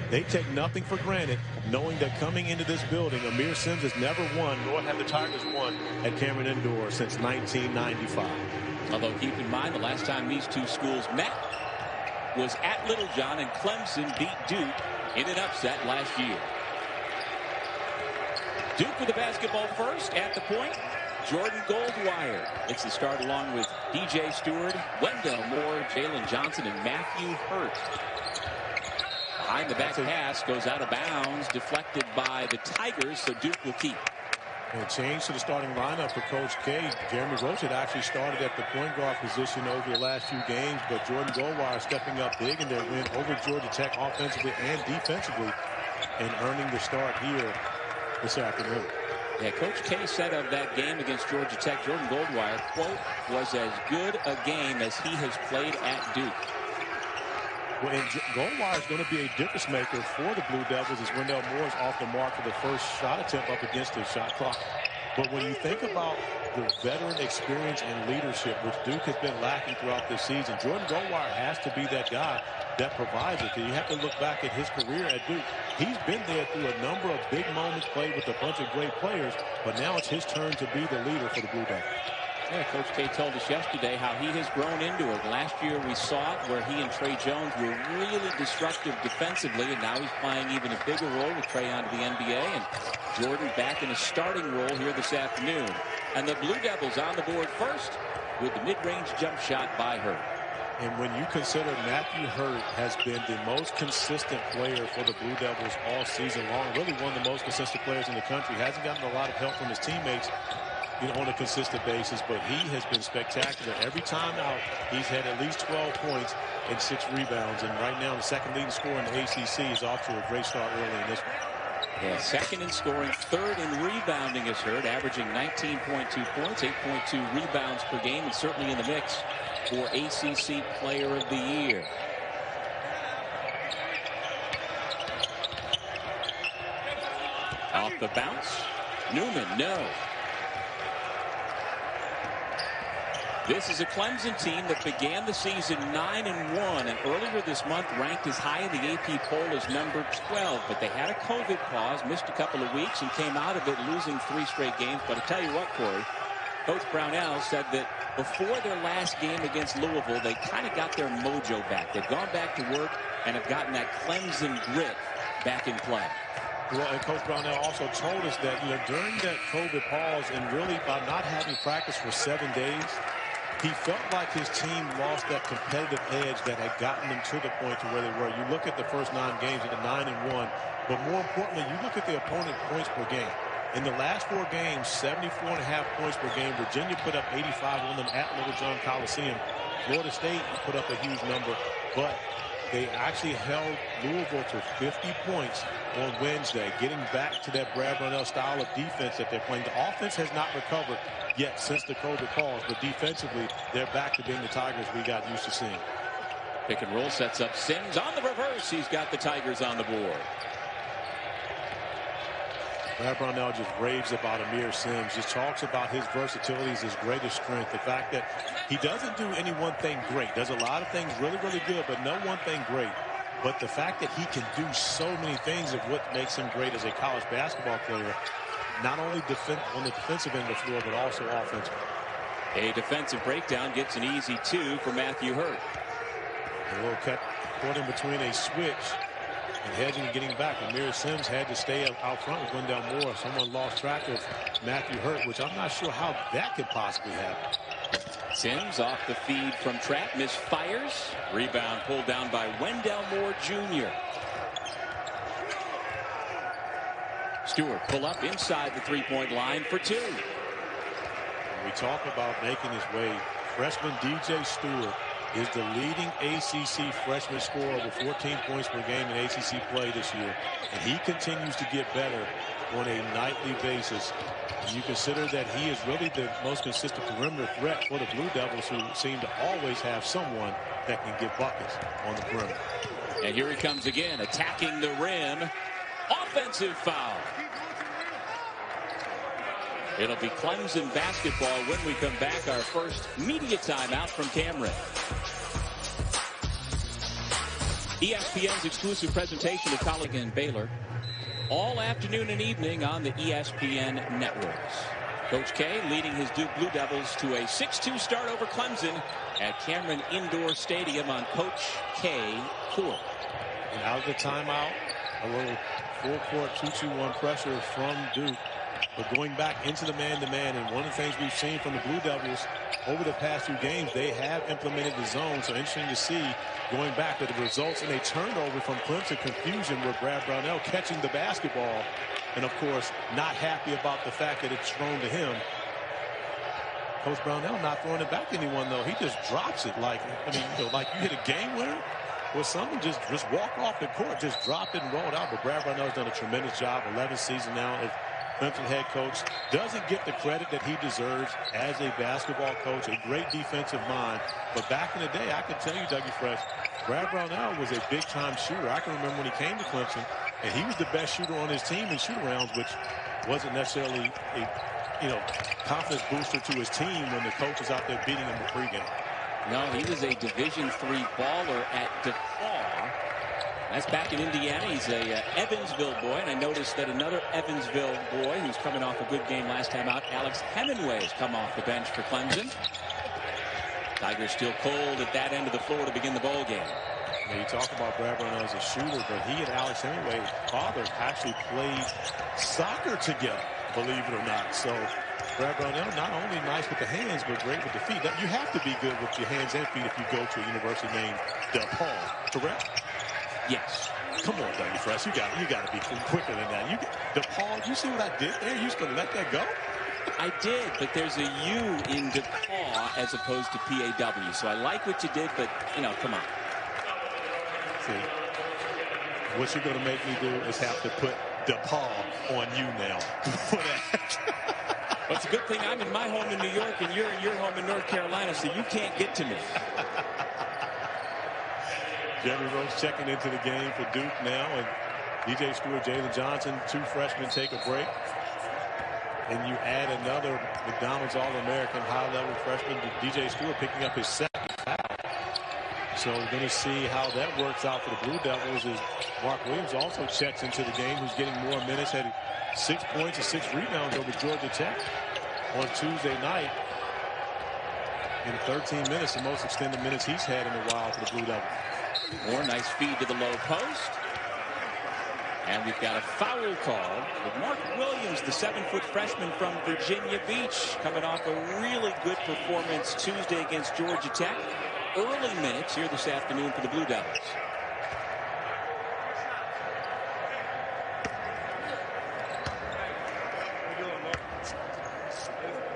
They take nothing for granted, knowing that coming into this building, Amir Sims has never won, nor have the Tigers won at Cameron Indoor since 1995. Although keep in mind, the last time these two schools met was at Littlejohn, and Clemson beat Duke in an upset last year. Duke with the basketball first at the point. Jordan Goldwire gets the start along with DJ Stewart, Wendell Moore, Jalen Johnson, and Matthew Hurt. Behind the back pass goes out of bounds, deflected by the Tigers, so Duke will keep. And a change to the starting lineup for Coach K. Jeremy Roach had actually started at the point guard position over the last few games, but Jordan Goldwire stepping up big in their win over Georgia Tech offensively and defensively, and earning the start here this afternoon. Yeah, Coach K said of that game against Georgia Tech, Jordan Goldwire, quote, was as good a game as he has played at Duke. Well, and Goldwire is going to be a difference maker for the Blue Devils as Wendell Moore is off the mark for the first shot attempt up against the shot clock. But when you think about the veteran experience and leadership, which Duke has been lacking throughout this season, Jordan Goldwire has to be that guy that provides it. You have to look back at his career at Duke. He's been there through a number of big moments, played with a bunch of great players, but now it's his turn to be the leader for the Blue Devils. Yeah, Coach K told us yesterday how he has grown into it. Last year we saw it where he and Trey Jones were really disruptive defensively, and now he's playing even a bigger role with Trey onto the NBA, and Jordan back in a starting role here this afternoon. And the Blue Devils on the board first with the mid-range jump shot by Hurt. And when you consider Matthew Hurt has been the most consistent player for the Blue Devils all season long, really one of the most consistent players in the country, hasn't gotten a lot of help from his teammates, on a consistent basis, but he has been spectacular. Every time out, he's had at least 12 points and 6 rebounds, and right now the second leading scorer in the ACC is off to a great start early in this one. Yeah, second in scoring, third in rebounding is Hurt, averaging 19.2 points, 8.2 rebounds per game, and certainly in the mix for ACC Player of the Year. Off the bounce, Newman, no. This is a Clemson team that began the season 9-1, and earlier this month ranked as high in the AP poll as number 12. But they had a COVID pause, missed a couple of weeks, and came out of it losing 3 straight games. But I tell you what, Corey, Coach Brownell said that before their last game against Louisville, they kind of got their mojo back. They've gone back to work and have gotten that Clemson grit back in play. Well, and Coach Brownell also told us that, during that COVID pause and really by not having practice for 7 days, he felt like his team lost that competitive edge that had gotten them to the point to where they were. You look at the first 9 games at the 9-1, but more importantly, you look at the opponent points per game. In the last 4 games, 74.5 points per game. Virginia put up 85 on them at Littlejohn Coliseum. Florida State put up a huge number, but they actually held Louisville to 50 points on Wednesday, getting back to that Brad Brownell style of defense that they're playing. The offense has not recovered yet since the COVID pause, but defensively, they're back to being the Tigers we got used to seeing. Pick and roll sets up Sims on the reverse. He's got the Tigers on the board. Brad Brownell just raves about Amir Sims, just talks about his versatility, his greatest strength, the fact that he doesn't do any one thing great. Does a lot of things really, really good, but no one thing great. But the fact that he can do so many things of what makes him great as a college basketball player, not only on the defensive end of the floor, but also offensively. A defensive breakdown gets an easy 2 for Matthew Hurt. A little cut caught in between a switch and hedging and getting back. Amir Sims had to stay out front with Wendell Moore. Someone lost track of Matthew Hurt, which I'm not sure how that could possibly happen. Sims off the feed from Trapp, misfires. Rebound pulled down by Wendell Moore Jr. Stewart pull up inside the 3-point line for 2. When we talk about making his way, freshman DJ Stewart is the leading ACC freshman scorer, over 14 points per game in ACC play this year, and he continues to get better on a nightly basis. And you consider that he is really the most consistent perimeter threat for the Blue Devils, who seem to always have someone that can get buckets on the perimeter. And here he comes again, attacking the rim. Offensive foul. It'll be Clemson basketball when we come back. Our first media timeout from Cameron. ESPN's exclusive presentation of college and Baylor all afternoon and evening on the ESPN networks. Coach K leading his Duke Blue Devils to a 6-2 start over Clemson at Cameron Indoor Stadium on Coach K court. And out of the timeout, a little full court 2-2-1 pressure from Duke. But going back into the man-to-man, and one of the things we've seen from the Blue Devils over the past few games, they have implemented the zone. So interesting to see going back that it results in a turnover from Clemson confusion where Brad Brownell catching the basketball and, of course, not happy about the fact that it's thrown to him. Coach Brownell not throwing it back to anyone, though. He just drops it like, I mean, you know, like you hit a game winner or something, just walk off the court, just drop it and roll it out. But Brad Brownell's done a tremendous job, 11th season now as Clemson head coach. Doesn't get the credit that he deserves as a basketball coach, a great defensive mind. But back in the day, I can tell you, Dougie Fresh, Brad Brownell was a big-time shooter. I can remember when he came to Clemson, and he was the best shooter on his team in shoot-arounds, which wasn't necessarily a, you know, confidence booster to his team when the coach was out there beating him in pregame. No, he was a Division III baller at DePaul. That's back in Indiana. He's a Evansville boy, and I noticed that another Evansville boy who's coming off a good game last time out, Alex Hemingway, has come off the bench for Clemson. Tigers still cold at that end of the floor to begin the ball game. Now, you talk about Brad Brownell as a shooter, but he and Alex Hemingway, father, actually played soccer together, believe it or not. So Brad Brownell not only nice with the hands, but great with the feet. You have to be good with your hands and feet if you go to a university named DePaul, correct? Yes. Come on, Dougie Fresh. You got to be quicker than that. DePaul, you see what I did there? You just going to let that go? I did, but there's a U in DePaul as opposed to PAW. So I like what you did, but, you know, come on. See, what you're going to make me do is have to put DePaul on you now for that. Well, it's a good thing I'm in my home in New York and you're in your home in North Carolina, so you can't get to me. Jeremy Rose checking into the game for Duke now, and DJ Stewart, Jalen Johnson, two freshmen take a break. And you add another McDonald's All-American high-level freshman, DJ Stewart, picking up his second foul. So we're going to see how that works out for the Blue Devils as Mark Williams also checks into the game, who's getting more minutes, had 6 points and 6 rebounds over Georgia Tech on Tuesday night. In 13 minutes, the most extended minutes he's had in a while for the Blue Devils. More nice feed to the low post. And we've got a foul call with Mark Williams, the 7-foot freshman from Virginia Beach, coming off a really good performance Tuesday against Georgia Tech. Early minutes here this afternoon for the Blue Devils.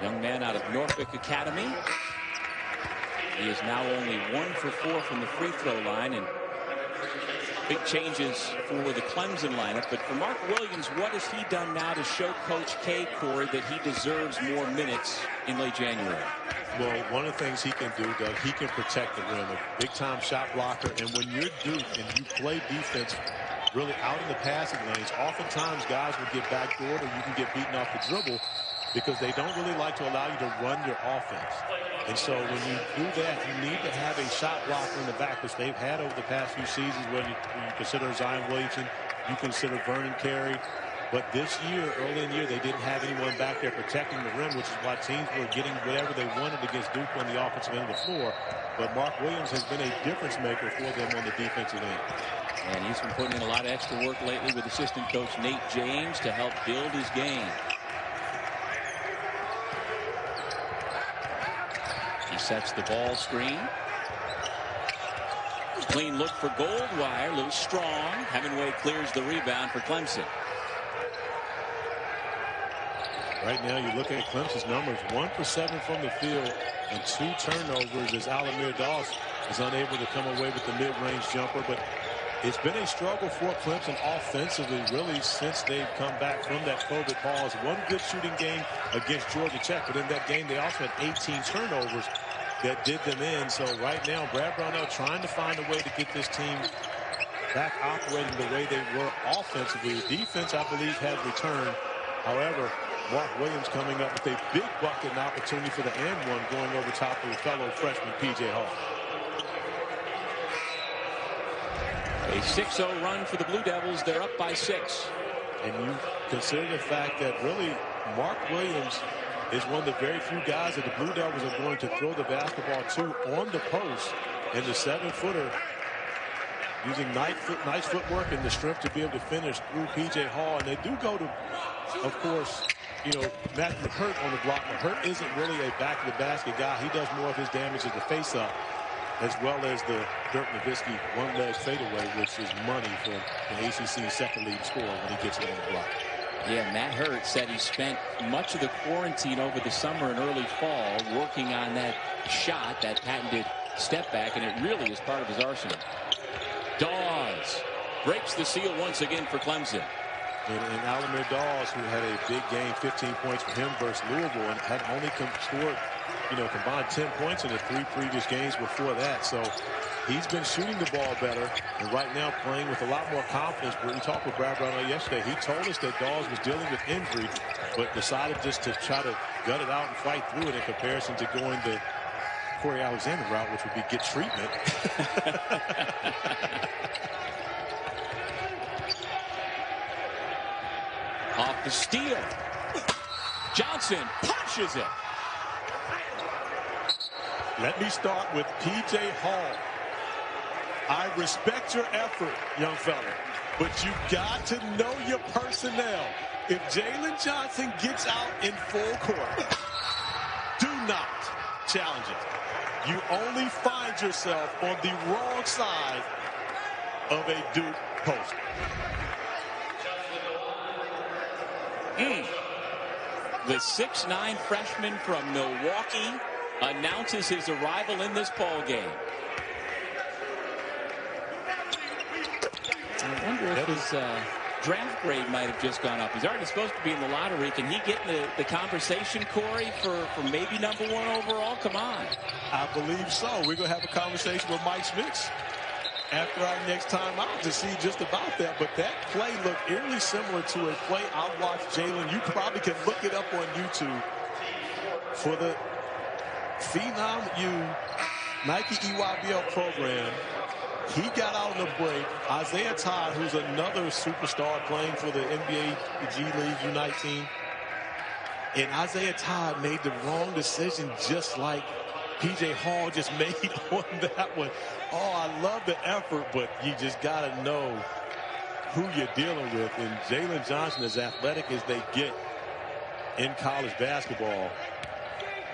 Young man out of Norfolk Academy. He is now only 1 for 4 from the free throw line, and big changes for the Clemson lineup. But for Mark Williams, what has he done now to show Coach K, Corey, that he deserves more minutes in late January? Well, one of the things he can do, Doug, he can protect the rim, a big-time shot blocker. And when you're Duke and you play defense really out in the passing lanes, oftentimes guys will get backdoored or you can get beaten off the dribble because they don't really like to allow you to run your offense. And so when you do that, you need to have a shot blocker in the back, which they've had over the past few seasons, whether you consider Zion Williamson, you consider Vernon Carey. But this year, early in the year, they didn't have anyone back there protecting the rim, which is why teams were getting whatever they wanted against Duke on the offensive end of the floor. But Mark Williams has been a difference maker for them on the defensive end. And he's been putting in a lot of extra work lately with assistant coach Nate James to help build his game. He sets the ball screen. Clean look for Goldwire, a little strong. Hemingway clears the rebound for Clemson. Right now, you look at Clemson's numbers, 1 for 7 from the field and 2 turnovers as Alamir Doss is unable to come away with the mid-range jumper. But it's been a struggle for Clemson offensively, really, since they've come back from that COVID pause. One good shooting game against Georgia Tech, but in that game, they also had 18 turnovers that did them in. So right now, Brad Brownell trying to find a way to get this team back operating the way they were offensively. The defense, I believe, has returned. However, Mark Williams coming up with a big bucket and opportunity for the and one going over top of the fellow freshman P.J. Hall. A 6-0 run for the Blue Devils. They're up by 6. And you consider the fact that really Mark Williams is one of the very few guys that the Blue Devils are going to throw the basketball to on the post. And the 7-footer using nice footwork and the strength to be able to finish through P.J. Hall. And they do go to, of course, Matt McHurt on the block. McHurt isn't really a back-of-the-basket guy. He does more of his damage as the face-up, as well as the Dirk Nowitzki one-leg fadeaway, which is money for the ACC's second leading scorer when he gets it on the block. Yeah, Matt Hurt said he spent much of the quarantine over the summer and early fall working on that shot, that patented step back, and it really is part of his arsenal. Dawes breaks the seal once again for Clemson. And Alamir Dawes, who had a big game, 15 points for him versus Louisville, and had only scored, combined 10 points in the 3 previous games before that. So he's been shooting the ball better, and right now playing with a lot more confidence. But we talked with Brad Brownell yesterday. He told us that Dawes was dealing with injury, but decided just to try to gut it out and fight through it in comparison to going the Corey Alexander route, which would be get treatment. Off the steal. Johnson punches it. Let me start with P.J. Hall. I respect your effort, young fella, but you got to know your personnel. If Jalen Johnson gets out in full court, do not challenge it. You only find yourself on the wrong side of a Duke post. The 6'9" freshman from Milwaukee announces his arrival in this ball game. I wonder if his draft grade might have just gone up. He's already supposed to be in the lottery. Can he get in the conversation, Corey, for maybe #1 overall? Come on. I believe so. We're going to have a conversation with Mike Schmitz after our next time out to see just about that. But that play looked eerily similar to a play I watched Jalen. You probably can look it up on YouTube for the Phenom U Nike EYBL program. He got out on the break. Isaiah Todd, who's another superstar playing for the NBA G League Unite team. And Isaiah Todd made the wrong decision just like P.J. Hall just made on that one. Oh, I love the effort, but you just got to know who you're dealing with. And Jalen Johnson, as athletic as they get in college basketball,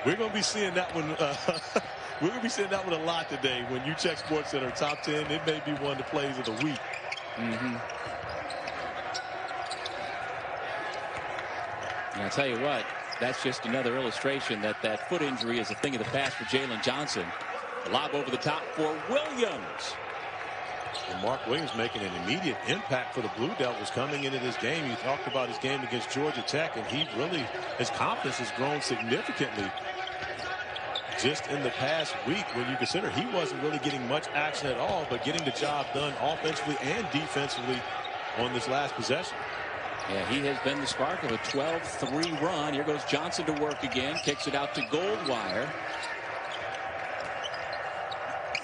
we're going to be seeing that one. We're going to be seeing that one a lot today. When you check SportsCenter top 10, it may be one of the plays of the week. And I'll tell you what, that's just another illustration that that foot injury is a thing of the past for Jalen Johnson. The lob over the top for Williams. And Mark Williams making an immediate impact for the Blue Devils coming into this game. You talked about his game against Georgia Tech, and his confidence has grown significantly just in the past week when you consider he wasn't really getting much action at all, but getting the job done offensively and defensively on this last possession. Yeah, he has been the spark of a 12-3 run. Here goes Johnson to work again. Kicks it out to Goldwire.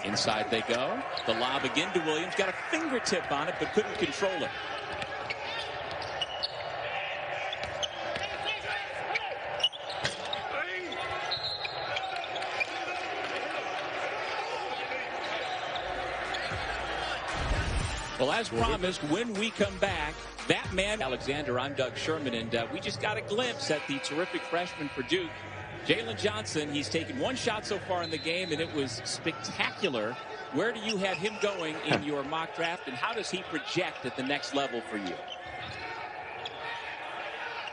Inside they go. The lob again to Williams. Got a fingertip on it, but couldn't control it. Well, as promised, when we come back, that man, Alexander, I'm Doug Sherman, and we just got a glimpse at the terrific freshman for Duke, Jalen Johnson. He's taken one shot so far in the game, and it was spectacular. Where do you have him going in your mock draft, and how does he project at the next level for you?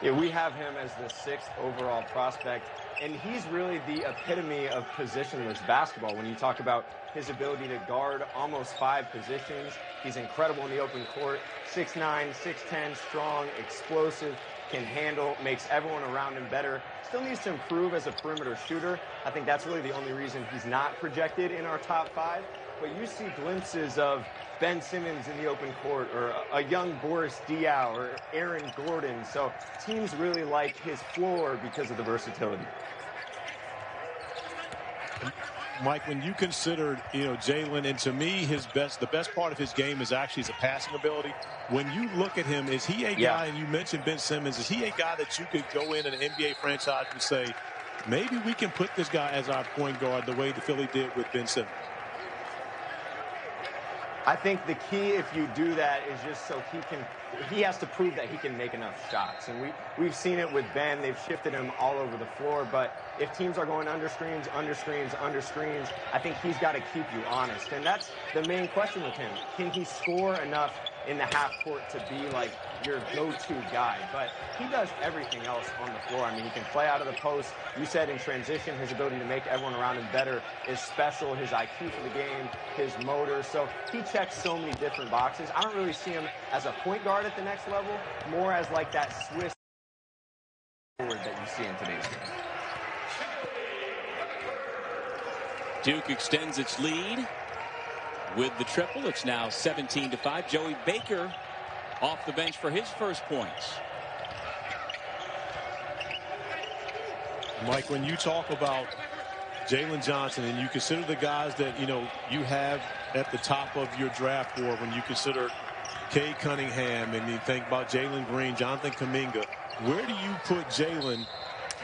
Yeah, we have him as the 6th overall prospect, and he's really the epitome of positionless basketball. When you talk about his ability to guard almost 5 positions, he's incredible in the open court. 6'9", 6'10", strong, explosive, can handle, makes everyone around him better. Still needs to improve as a perimeter shooter. I think that's really the only reason he's not projected in our top 5. But you see glimpses of Ben Simmons in the open court, or a young Boris Diaw, or Aaron Gordon. So teams really like his floor because of the versatility. Mike, when you consider, Jalen, and to me, the best part of his game is actually his passing ability. When you look at him, is he a guy, and you mentioned Ben Simmons, is he a guy that you could go in an NBA franchise and say, maybe we can put this guy as our point guard the way the Philly did with Ben Simmons? I think the key, if you do that, is just so he has to prove that he can make enough shots. And we've seen it with Ben. They've shifted him all over the floor. But if teams are going under screens, I think he's got to keep you honest. And that's the main question with him. Can he score enough in the half court to be like your go-to guy? But he does everything else on the floor. I mean, he can play out of the post. You said in transition, his ability to make everyone around him better is special. His IQ for the game, his motor. So he checks so many different boxes. I don't really see him as a point guard at the next level, more as like that Swiss forward that you see in today's game. Duke extends its lead with the triple. It's now 17-5. Joey Baker off the bench for his first points. Mike, when you talk about Jalen Johnson and you consider the guys that, you have at the top of your draft board, when you consider Cade Cunningham and you think about Jalen Green, Jonathan Kuminga, where do you put Jalen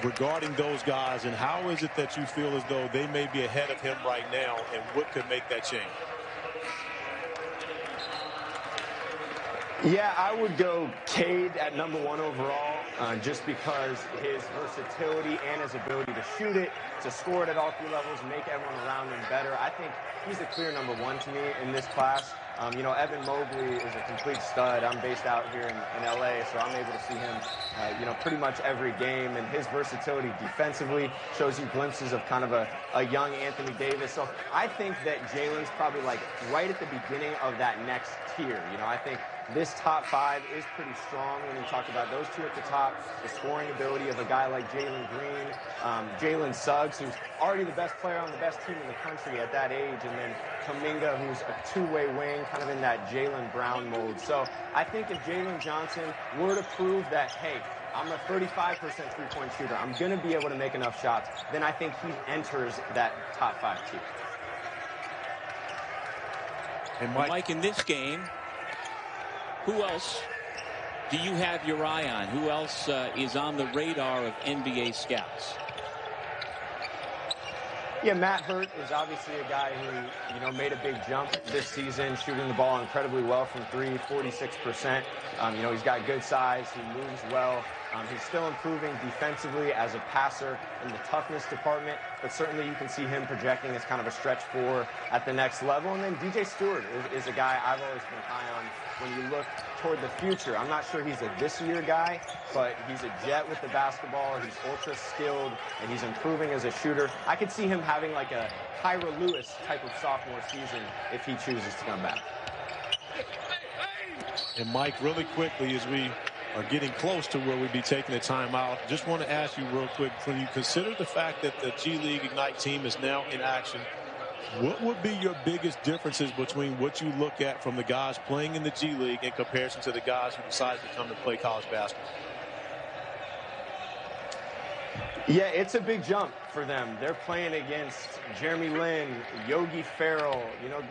regarding those guys, and how is it that you feel as though they may be ahead of him right now, and what could make that change? Yeah, I would go Cade at #1 overall, just because his versatility and his ability to shoot it, to score it at all three levels, make everyone around him better. I think he's the clear #1 to me in this class. Evan Mobley is a complete stud. I'm based out here in LA, so I'm able to see him, pretty much every game. And his versatility defensively shows you glimpses of kind of a young Anthony Davis. So I think that Jalen's probably like right at the beginning of that next tier. I think this top 5 is pretty strong when you talk about those two at the top. The scoring ability of a guy like Jalen Green, Jalen Suggs, who's already the best player on the best team in the country at that age, and then Kuminga, who's a two-way wing, kind of in that Jaylen Brown mode. So I think if Jalen Johnson were to prove that, hey, I'm a 35% three-point shooter, I'm going to be able to make enough shots, then I think he enters that top 5 too. And Mike, in this game, who else do you have your eye on? Who else is on the radar of NBA scouts? Yeah, Matt Hurt is obviously a guy who, made a big jump this season, shooting the ball incredibly well from 3, 46%. He's got good size. He moves well. He's still improving defensively as a passer in the toughness department, but certainly you can see him projecting as kind of a stretch 4 at the next level. And then DJ Stewart is a guy I've always been high on when you look toward the future. I'm not sure he's a this-year guy, but he's a jet with the basketball. He's ultra-skilled, and he's improving as a shooter. I could see him having like a Kyra Lewis type of sophomore season if he chooses to come back. And Mike, really quickly, as we are getting close to where we'd be taking a timeout, just want to ask you real quick, when you consider the fact that the G League Ignite team is now in action, what would be your biggest differences between what you look at from the guys playing in the G League in comparison to the guys who decide to come and play college basketball? Yeah, it's a big jump for them. They're playing against Jeremy Lin, Yogi Ferrell,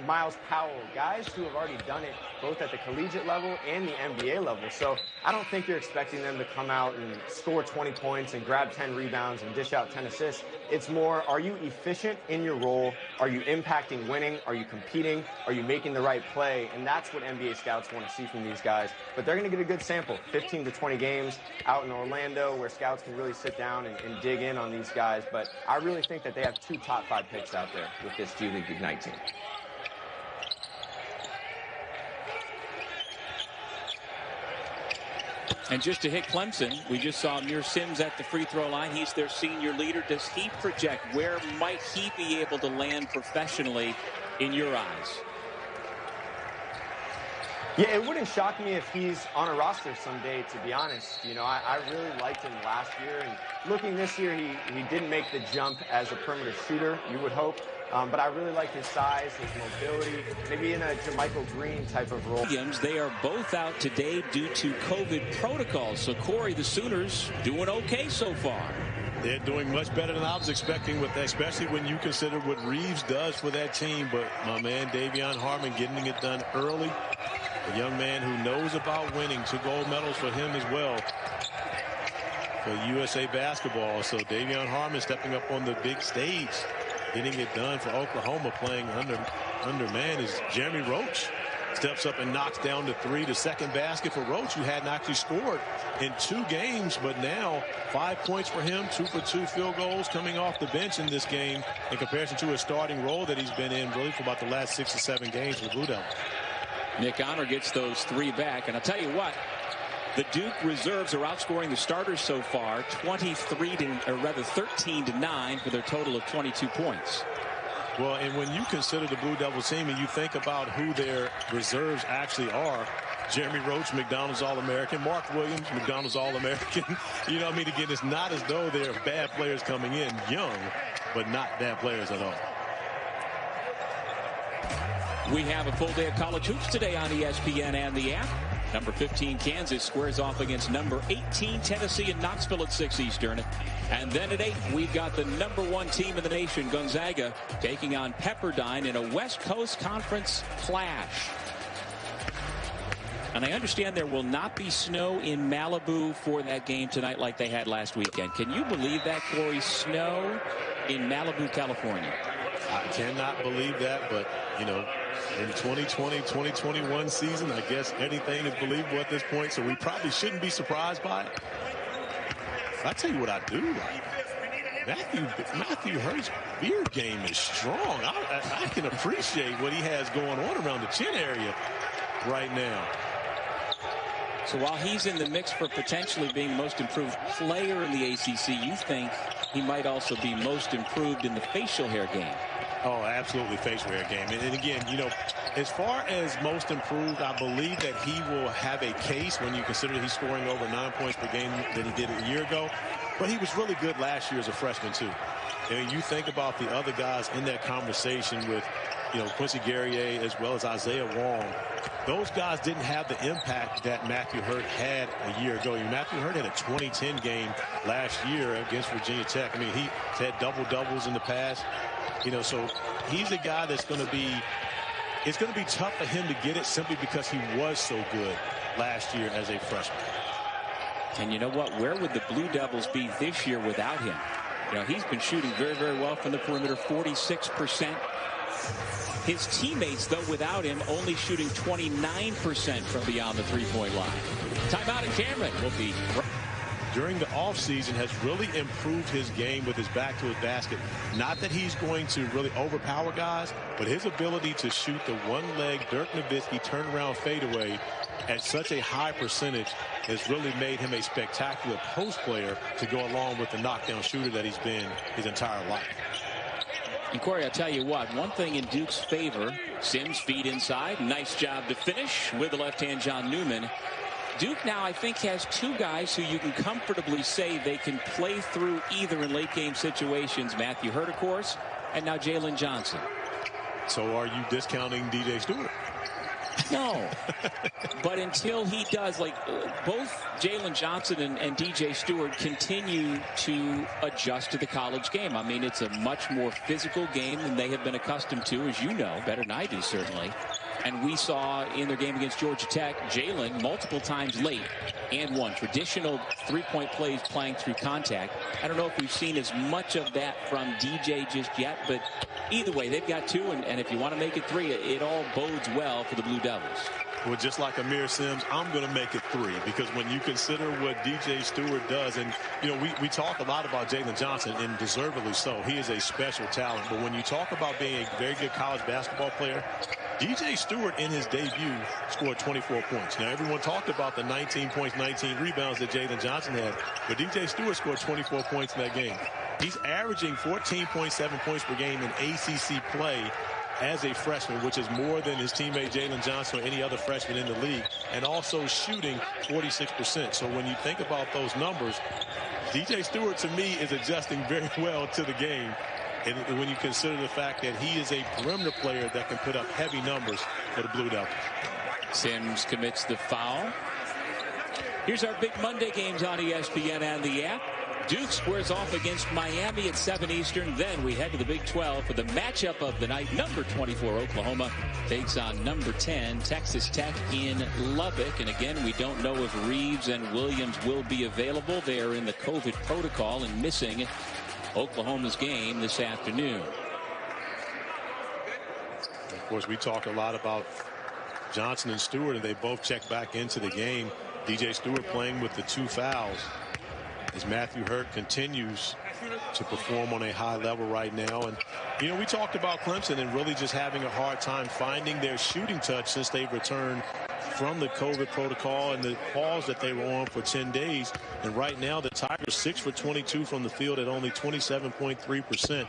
Miles Powell, guys who have already done it both at the collegiate level and the NBA level. So I don't think you're expecting them to come out and score 20 points and grab 10 rebounds and dish out 10 assists. It's more, are you efficient in your role? Are you impacting winning? Are you competing? Are you making the right play? And that's what NBA scouts want to see from these guys. But they're going to get a good sample, 15 to 20 games out in Orlando, where scouts can really sit down and dig in on these guys. But I really think that they have 2 top 5 picks out there with this G League Ignite team. And just to hit Clemson, we just saw Amir Sims at the free throw line. He's their senior leader. Does he project? Where might he be able to land professionally in your eyes? Yeah, it wouldn't shock me if he's on a roster someday, to be honest. I really liked him last year, and looking this year, he didn't make the jump as a perimeter shooter, you would hope, But I really like his size, his mobility, maybe in a Jermichael Green type of role. They are both out today due to COVID protocols. So, Corey, the Sooners doing okay so far. They're doing much better than I was expecting, with that, especially when you consider what Reeves does for that team. But my man Davion Harmon getting it done early. A young man who knows about winning. 2 gold medals for him as well for USA basketball. So Davion Harmon stepping up on the big stage, getting it done for Oklahoma, playing under man is Jeremy Roach. Steps up and knocks down the 3. The second basket for Roach, who hadn't actually scored in 2 games, but now 5 points for him, 2 for 2 field goals coming off the bench in this game in comparison to his starting role that he's been in really for about the last 6 or 7 games for the Blue Devils. Nick Honor gets those 3 back, and I'll tell you what, the Duke reserves are outscoring the starters so far 13-9 for their total of 22 points. Well, and when you consider the Blue Devils team and you think about who their reserves actually are, Jeremy Roach, McDonald's All-American, Mark Williams, McDonald's All-American. You know what I mean? Again, it's not as though they're bad players coming in, young, but not bad players at all. We have a full day of college hoops today on ESPN and the app. Number 15 Kansas squares off against number 18 Tennessee in Knoxville at 6 Eastern. And then at 8 we've got the number 1 team in the nation, Gonzaga, taking on Pepperdine in a West Coast Conference clash. And I understand there will not be snow in Malibu for that game tonight like they had last weekend. Can you believe that, Corey? Snow in Malibu, California. I cannot believe that, but, you know, in 2020-2021 season, I guess anything is believable at this point, so we probably shouldn't be surprised by it. I tell you what I do like. Matthew Hurt's beard game is strong. I can appreciate what he has going on around the chin area right now. So while he's in the mix for potentially being most improved player in the ACC, you think he might also be most improved in the facial hair game? Oh, absolutely, facial hair game. And again, you know, as far as most improved, I believe that he will have a case when you consider he's scoring over 9 points per game than he did a year ago. But he was really good last year as a freshman, too. And you think about the other guys in that conversation with, you know, Quincy Guerrier as well as Isaiah Wong. Those guys didn't have the impact that Matthew Hurt had a year ago. Matthew Hurt had a 2010 game last year against Virginia Tech. I mean, he's had double-doubles in the past. You know, so he's a guy that's going to be, it's going to be tough for him to get it simply because he was so good last year as a freshman. And you know what? Where would the Blue Devils be this year without him? You know, he's been shooting very, very well from the perimeter, 46%. His teammates, though, without him, only shooting 29% from beyond the three-point line. Timeout at Cameron will be right. During the offseason has really improved his game with his back to his basket. Not that he's going to really overpower guys, but his ability to shoot the one-leg Dirk Nowitzki turnaround fadeaway at such a high percentage has really made him a spectacular post player to go along with the knockdown shooter that he's been his entire life. And Corey, I'll tell you what, one thing in Duke's favor, Sims feed inside, nice job to finish with the left hand John Newman. Duke now, I think, has 2 guys who you can comfortably say they can play through either in late game situations. Matthew Hurt, of course, and now Jalen Johnson. So are you discounting DJ Stewart? No, but until he does, like both Jalen Johnson and DJ Stewart continue to adjust to the college game. I mean, it's a much more physical game than they have been accustomed to, as you know, better than I do, certainly. And we saw in their game against Georgia Tech, Jalen multiple times late and one. Traditional three-point plays playing through contact. I don't know if we've seen as much of that from DJ just yet, but either way, they've got 2, and if you want to make it 3, it all bodes well for the Blue Devils. Well, just like Amir Sims, I'm going to make it 3 because when you consider what DJ Stewart does, and, you know, we talk a lot about Jalen Johnson, and deservedly so. He is a special talent. But when you talk about being a very good college basketball player, DJ Stewart in his debut scored 24 points. Now, everyone talked about the 19 points, 19 rebounds that Jalen Johnson had, but DJ Stewart scored 24 points in that game. He's averaging 14.7 points per game in ACC play as a freshman, which is more than his teammate Jalen Johnson or any other freshman in the league, and also shooting 46%. So when you think about those numbers, DJ Stewart, to me, is adjusting very well to the game. And when you consider the fact that he is a perimeter player that can put up heavy numbers for the Blue Devils. Sims commits the foul. Here's our big Monday games on ESPN and the app. Duke squares off against Miami at 7 Eastern. Then we head to the Big 12 for the matchup of the night. Number 24, Oklahoma, takes on number 10, Texas Tech in Lubbock. And again, we don't know if Reeves and Williams will be available. They are in the COVID protocol and missing Oklahoma's game this afternoon. Of course, we talk a lot about Johnson and Stewart, and they both check back into the game. DJ Stewart playing with the 2 fouls as Matthew Hurt continues to perform on a high level right now. And, you know, we talked about Clemson and really just having a hard time finding their shooting touch since they've returned from the COVID protocol and the pause that they were on for 10 days. And right now, the Tigers 6 for 22 from the field at only 27.3%.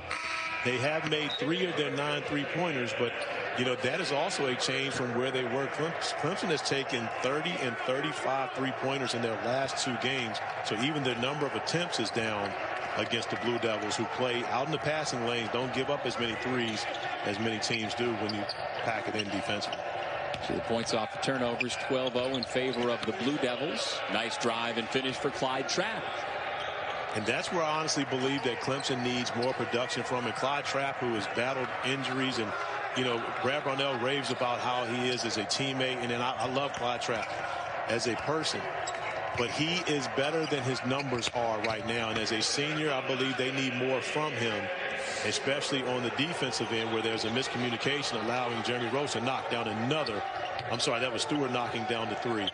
They have made 3 of their 9 3-pointers, but, you know, that is also a change from where they were. Clemson has taken 30 and 35 3-pointers in their last 2 games. So even their number of attempts is down against the Blue Devils, who play out in the passing lanes, don't give up as many threes as many teams do when you pack it in defensively. So the points off the turnovers, 12-0 in favor of the Blue Devils. Nice drive and finish for Clyde Trapp. And that's where I honestly believe that Clemson needs more production from. And Clyde Trapp, who has battled injuries, and, you know, Brad Brownell raves about how he is as a teammate. And then I love Clyde Trapp as a person. But he is better than his numbers are right now. And as a senior, I believe they need more from him, especially on the defensive end where there's a miscommunication allowing Jeremy Rose to knock down another. I'm sorry, that was Stewart knocking down the 3.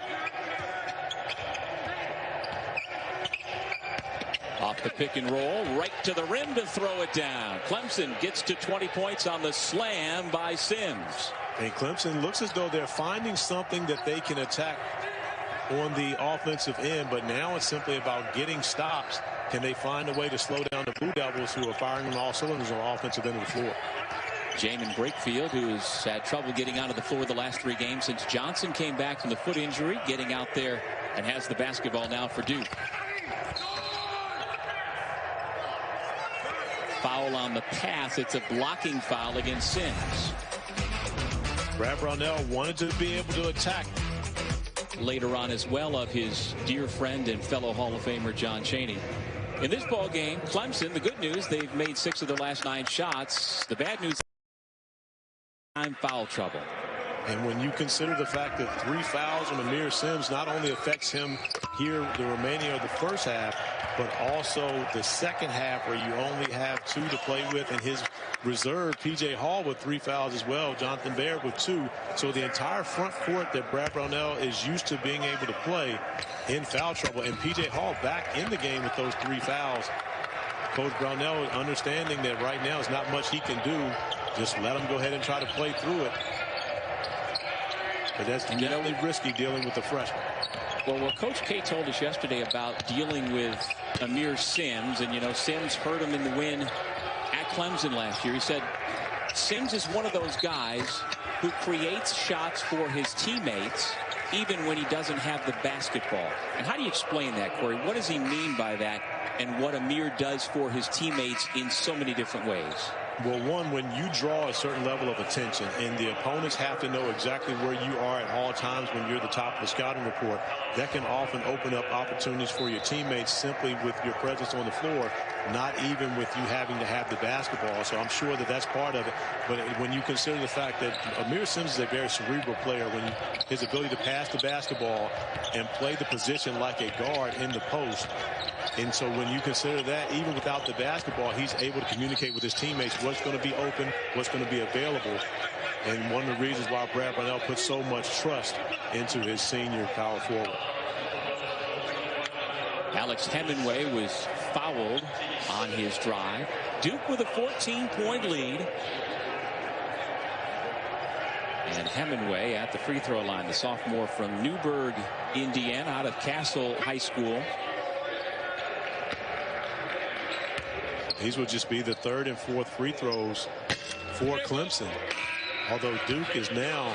Off the pick and roll, right to the rim to throw it down. Clemson gets to 20 points on the slam by Sims. And Clemson looks as though they're finding something that they can attack on the offensive end, but now it's simply about getting stops. Can they find a way to slow down the Blue Devils, who are firing on all cylinders on the offensive end of the floor? Jamin Brakefield, who has had trouble getting onto the floor the last 3 games since Johnson came back from the foot injury, getting out there and has the basketball now for Duke. Foul on the pass. It's a blocking foul against Sims. Brad Brownell wanted to be able to attack later on as well of his dear friend and fellow Hall of Famer John Chaney. In this ball game, Clemson, the good news, they've made 6 of their last 9 shots. The bad news, time foul trouble. And when you consider the fact that 3 fouls on Amir Sims not only affects him here the remaining of the first half, but also the second half where you only have 2 to play with, and his reserve, P.J. Hall, with 3 fouls as well, Jonathan Baird with 2. So the entire front court that Brad Brownell is used to being able to play in foul trouble, and P.J. Hall back in the game with those 3 fouls. Coach Brownell understanding that right now is not much he can do. Just let him go ahead and try to play through it. But that's definitely risky dealing with the freshman. Well, what Coach K told us yesterday about dealing with Amir Sims, and, you know, Sims hurt him in the win at Clemson last year. He said Sims is one of those guys who creates shots for his teammates even when he doesn't have the basketball. And how do you explain that, Corey? What does he mean by that, and what Amir does for his teammates in so many different ways? Well, one, when you draw a certain level of attention and the opponents have to know exactly where you are at all times when you're the top of the scouting report, that can often open up opportunities for your teammates simply with your presence on the floor, not even with you having to have the basketball. So I'm sure that that's part of it. But when you consider the fact that Amir Sims is a very cerebral player, when his ability to pass the basketball and play the position like a guard in the post. And so when you consider that, even without the basketball, he's able to communicate with his teammates what's going to be open, what's going to be available. And one of the reasons why Brad Brownell puts so much trust into his senior power forward. Alex Hemingway was fouled on his drive. Duke with a 14-point lead. And Hemingway at the free throw line, the sophomore from Newburgh, Indiana, out of Castle High School. These will just be the 3rd and 4th free throws for Clemson. Although Duke is now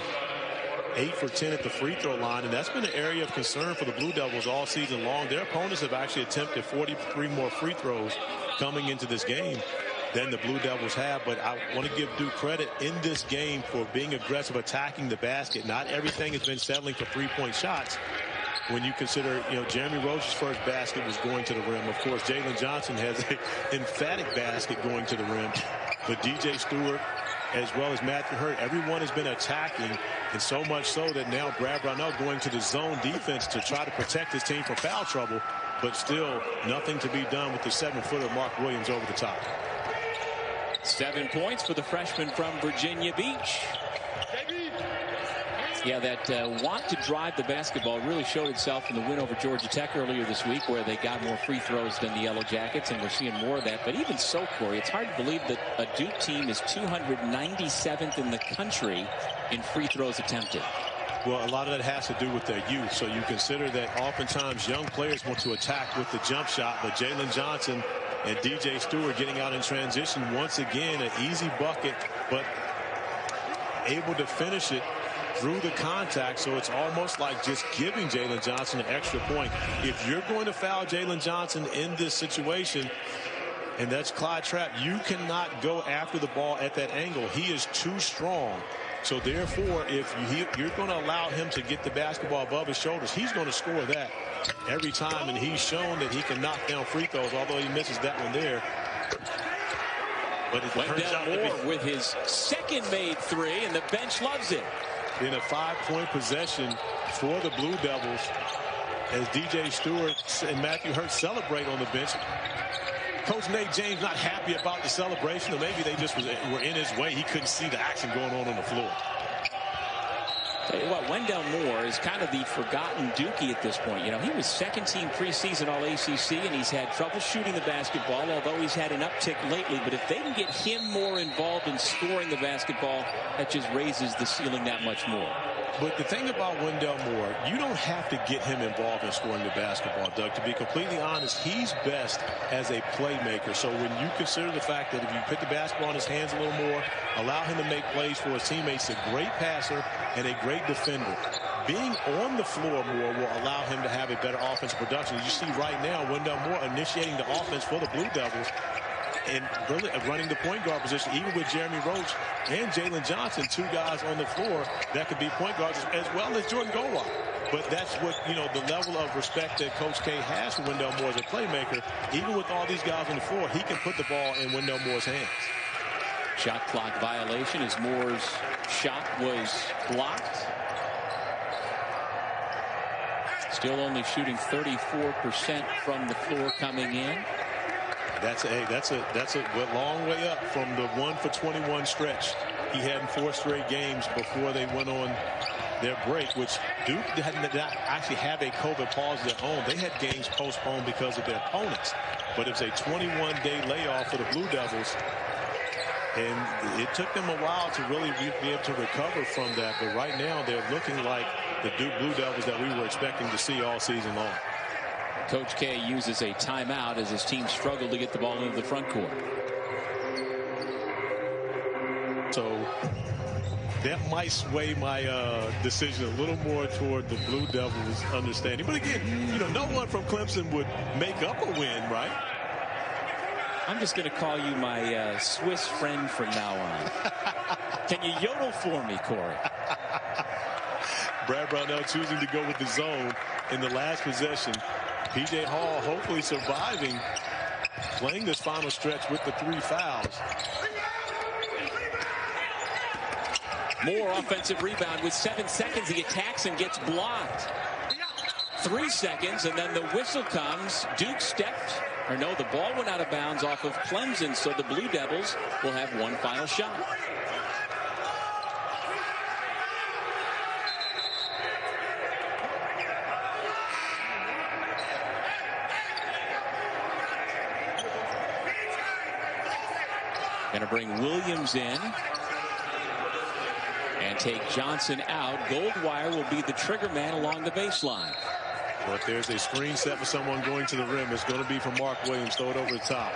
8 for 10 at the free throw line, and that's been an area of concern for the Blue Devils all season long. Their opponents have actually attempted 43 more free throws coming into this game. than the Blue Devils have. But I want to give due credit in this game for being aggressive, attacking the basket. Not everything has been settling for three-point shots. When you consider, Jeremy Roach's first basket was going to the rim. Of course, Jalen Johnson has an emphatic basket going to the rim. But DJ Stewart, as well as Matthew Hurt, everyone has been attacking, and so much so that now Brad Brownell going to the zone defense to try to protect his team from foul trouble, but still nothing to be done with the 7-footer Mark Williams over the top. 7 points for the freshman from Virginia Beach. Yeah, that want to drive the basketball really showed itself in the win over Georgia Tech earlier this week, where they got more free throws than the Yellow Jackets, and we're seeing more of that. But even so, Corey, it's hard to believe that a Duke team is 297th in the country in free throws attempted. Well, a lot of that has to do with their youth. So you consider that oftentimes young players want to attack with the jump shot, but Jalen Johnson and DJ Stewart getting out in transition, once again, an easy bucket, but able to finish it through the contact. So it's almost like just giving Jalen Johnson an extra point. If you're going to foul Jalen Johnson in this situation, and that's Clyde Trapp, you cannot go after the ball at that angle. He is too strong. So therefore, if you're going to allow him to get the basketball above his shoulders, he's going to score that every time. And he's shown that he can knock down free throws, although he misses that one there. But it turns out to be with his second made three, and the bench loves it. In a 5-point possession for the Blue Devils, as DJ Stewart and Matthew Hurt celebrate on the bench. Coach Nate James not happy about the celebration, or maybe they just were in his way. He couldn't see the action going on the floor. Tell you what, Wendell Moore is kind of the forgotten Dookie at this point. He was second team preseason All ACC, and he's had trouble shooting the basketball, although he's had an uptick lately. But if they can get him more involved in scoring the basketball, that just raises the ceiling that much more. But the thing about Wendell Moore, you don't have to get him involved in scoring the basketball, Doug. To be completely honest, he's best as a playmaker. So when you consider the fact that if you put the basketball in his hands a little more, allow him to make plays for his teammates, a great passer and a great defender. Being on the floor more will allow him to have a better offensive production. As you see right now, Wendell Moore initiating the offense for the Blue Devils and really running the point guard position, even with Jeremy Roach and Jalen Johnson, two guys on the floor that could be point guards, as well as Jordan Goldwire. But that's what, the level of respect that Coach K has for Wendell Moore as a playmaker. Even with all these guys on the floor, he can put the ball in Wendell Moore's hands. Shot clock violation as Moore's shot was blocked. Still only shooting 34% from the floor coming in. That's a long way up from the 1-for-21 stretch he had in 4 straight games before they went on their break, which Duke did not actually have a COVID pause of their own. They had games postponed because of their opponents, but it was a 21-day layoff for the Blue Devils, and it took them a while to really be able to recover from that. But right now, they're looking like the Duke Blue Devils that we were expecting to see all season long. Coach K uses a timeout as his team struggled to get the ball into the front court. So that might sway my decision a little more toward the Blue Devils understanding. But again, no one from Clemson would make up a win, right? I'm just going to call you my Swiss friend from now on. Can you yodel for me, Corey? Brad Brownell choosing to go with the zone in the last possession. P.J. Hall hopefully surviving, playing this final stretch with the 3 fouls. More offensive rebound with 7 seconds. He attacks and gets blocked. 3 seconds, and then the whistle comes. Duke stepped, or no, the ball went out of bounds off of Clemson, so the Blue Devils will have one final shot. Going to bring Williams in and take Johnson out. Goldwire will be the trigger man along the baseline. Well, if there's a screen set for someone going to the rim, it's going to be from Mark Williams. Throw it over the top.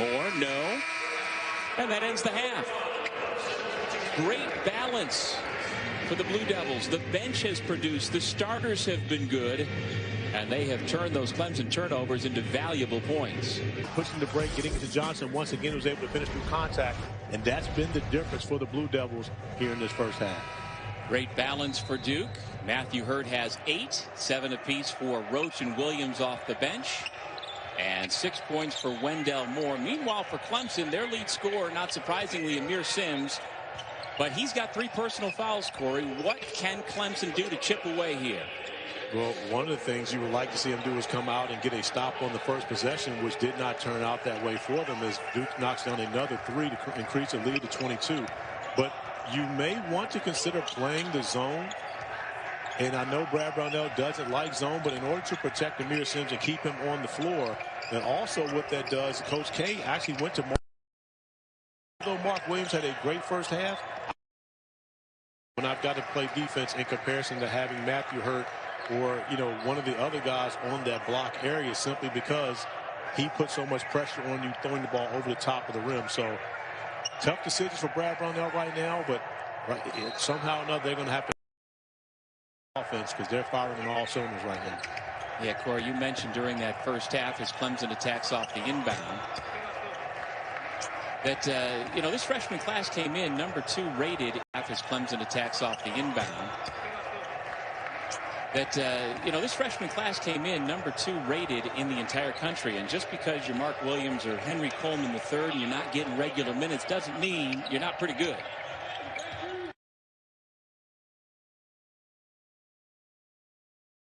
Moore, no. And that ends the half. Great balance for the Blue Devils. The bench has produced. The starters have been good. And they have turned those Clemson turnovers into valuable points. Pushing the break, getting it to Johnson. Once again, was able to finish through contact. And that's been the difference for the Blue Devils here in this first half. Great balance for Duke. Matthew Hurt has 8, 7 apiece for Roach and Williams off the bench. And 6 points for Wendell Moore. Meanwhile, for Clemson, their lead scorer, not surprisingly, Amir Sims. But he's got 3 personal fouls, Corey. What can Clemson do to chip away here? Well, one of the things you would like to see him do is come out and get a stop on the first possession, which did not turn out that way for them as Duke knocks down another 3 to increase the lead to 22. But you may want to consider playing the zone. And I know Brad Brownell doesn't like zone, but in order to protect Amir Sims and keep him on the floor, and also what that does, Coach K actually went to Mark. Although Mark Williams had a great first half, when I've got to play defense in comparison to having Matthew Hurt or, you know, one of the other guys on that block area, simply because he put so much pressure on you throwing the ball over the top of the rim. So tough decisions for Brad Brownell right now, but somehow or another they're going to have to offense because they're firing on all cylinders right now. Yeah, Corey, you mentioned during that first half as Clemson attacks off the inbound that, you know, this freshman class came in number 2 rated as Clemson attacks off the inbound. That, you know, this freshman class came in number 2 rated in the entire country. And just because you're Mark Williams or Henry Coleman III and you're not getting regular minutes doesn't mean you're not pretty good.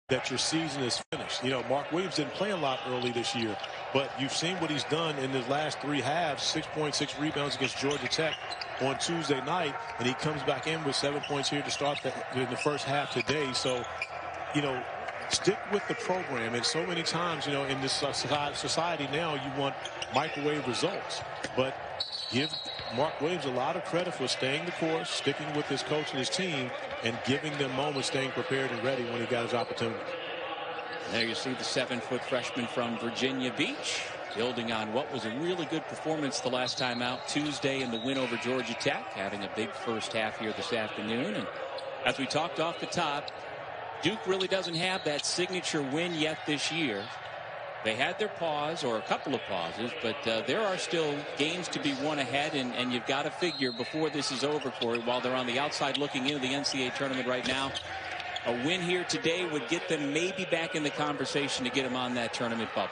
That your season is finished. You know, Mark Williams didn't play a lot early this year, but you've seen what he's done in his last 3 halves. 6.6 rebounds against Georgia Tech on Tuesday night, and he comes back in with 7 points here to start in the first half today. So, you know, stick with the program. And so many times, you know, in this society now, you want microwave results, but give Mark Williams a lot of credit for staying the course, sticking with his coach and his team, and giving them moments, staying prepared and ready when he got his opportunity. There you see the 7-foot freshman from Virginia Beach, building on what was a really good performance the last time out Tuesday in the win over Georgia Tech, having a big first half here this afternoon. And as we talked off the top, Duke really doesn't have that signature win yet this year. They had their pause, or a couple of pauses, but there are still games to be won ahead, and you've got to figure before this is over, Corey, while they're on the outside looking into the NCAA tournament right now, a win here today would get them maybe back in the conversation to get them on that tournament bubble.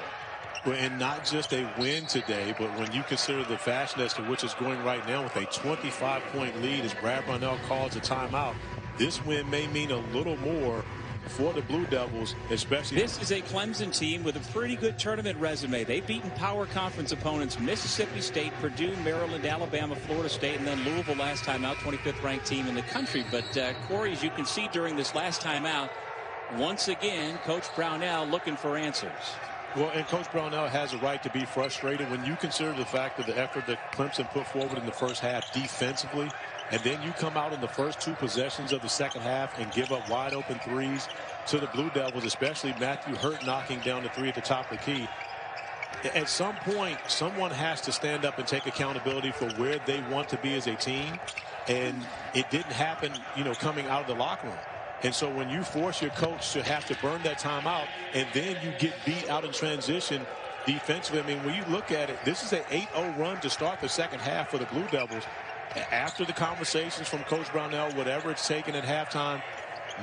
Well, and not just a win today, but when you consider the fashion as to which is going right now with a 25-point lead as Brad Brownell calls a timeout, this win may mean a little more for the Blue Devils, especially. This is a Clemson team with a pretty good tournament resume. They've beaten power conference opponents Mississippi State, Purdue, Maryland, Alabama, Florida State, and then Louisville last time out, 25th ranked team in the country. But Corey, as you can see during this last time out, once again, Coach Brownell looking for answers. Well, and Coach Brownell has a right to be frustrated when you consider the fact that the effort that Clemson put forward in the first half defensively, and then you come out in the first 2 possessions of the second half and give up wide open threes to the Blue Devils, especially Matthew Hurt knocking down the 3 at the top of the key. At some point, someone has to stand up and take accountability for where they want to be as a team. And it didn't happen, you know, coming out of the locker room. And so when you force your coach to have to burn that timeout and then you get beat out in transition defensively, I mean, when you look at it, this is an 8-0 run to start the second half for the Blue Devils. After the conversations from Coach Brownell, whatever it's taken at halftime,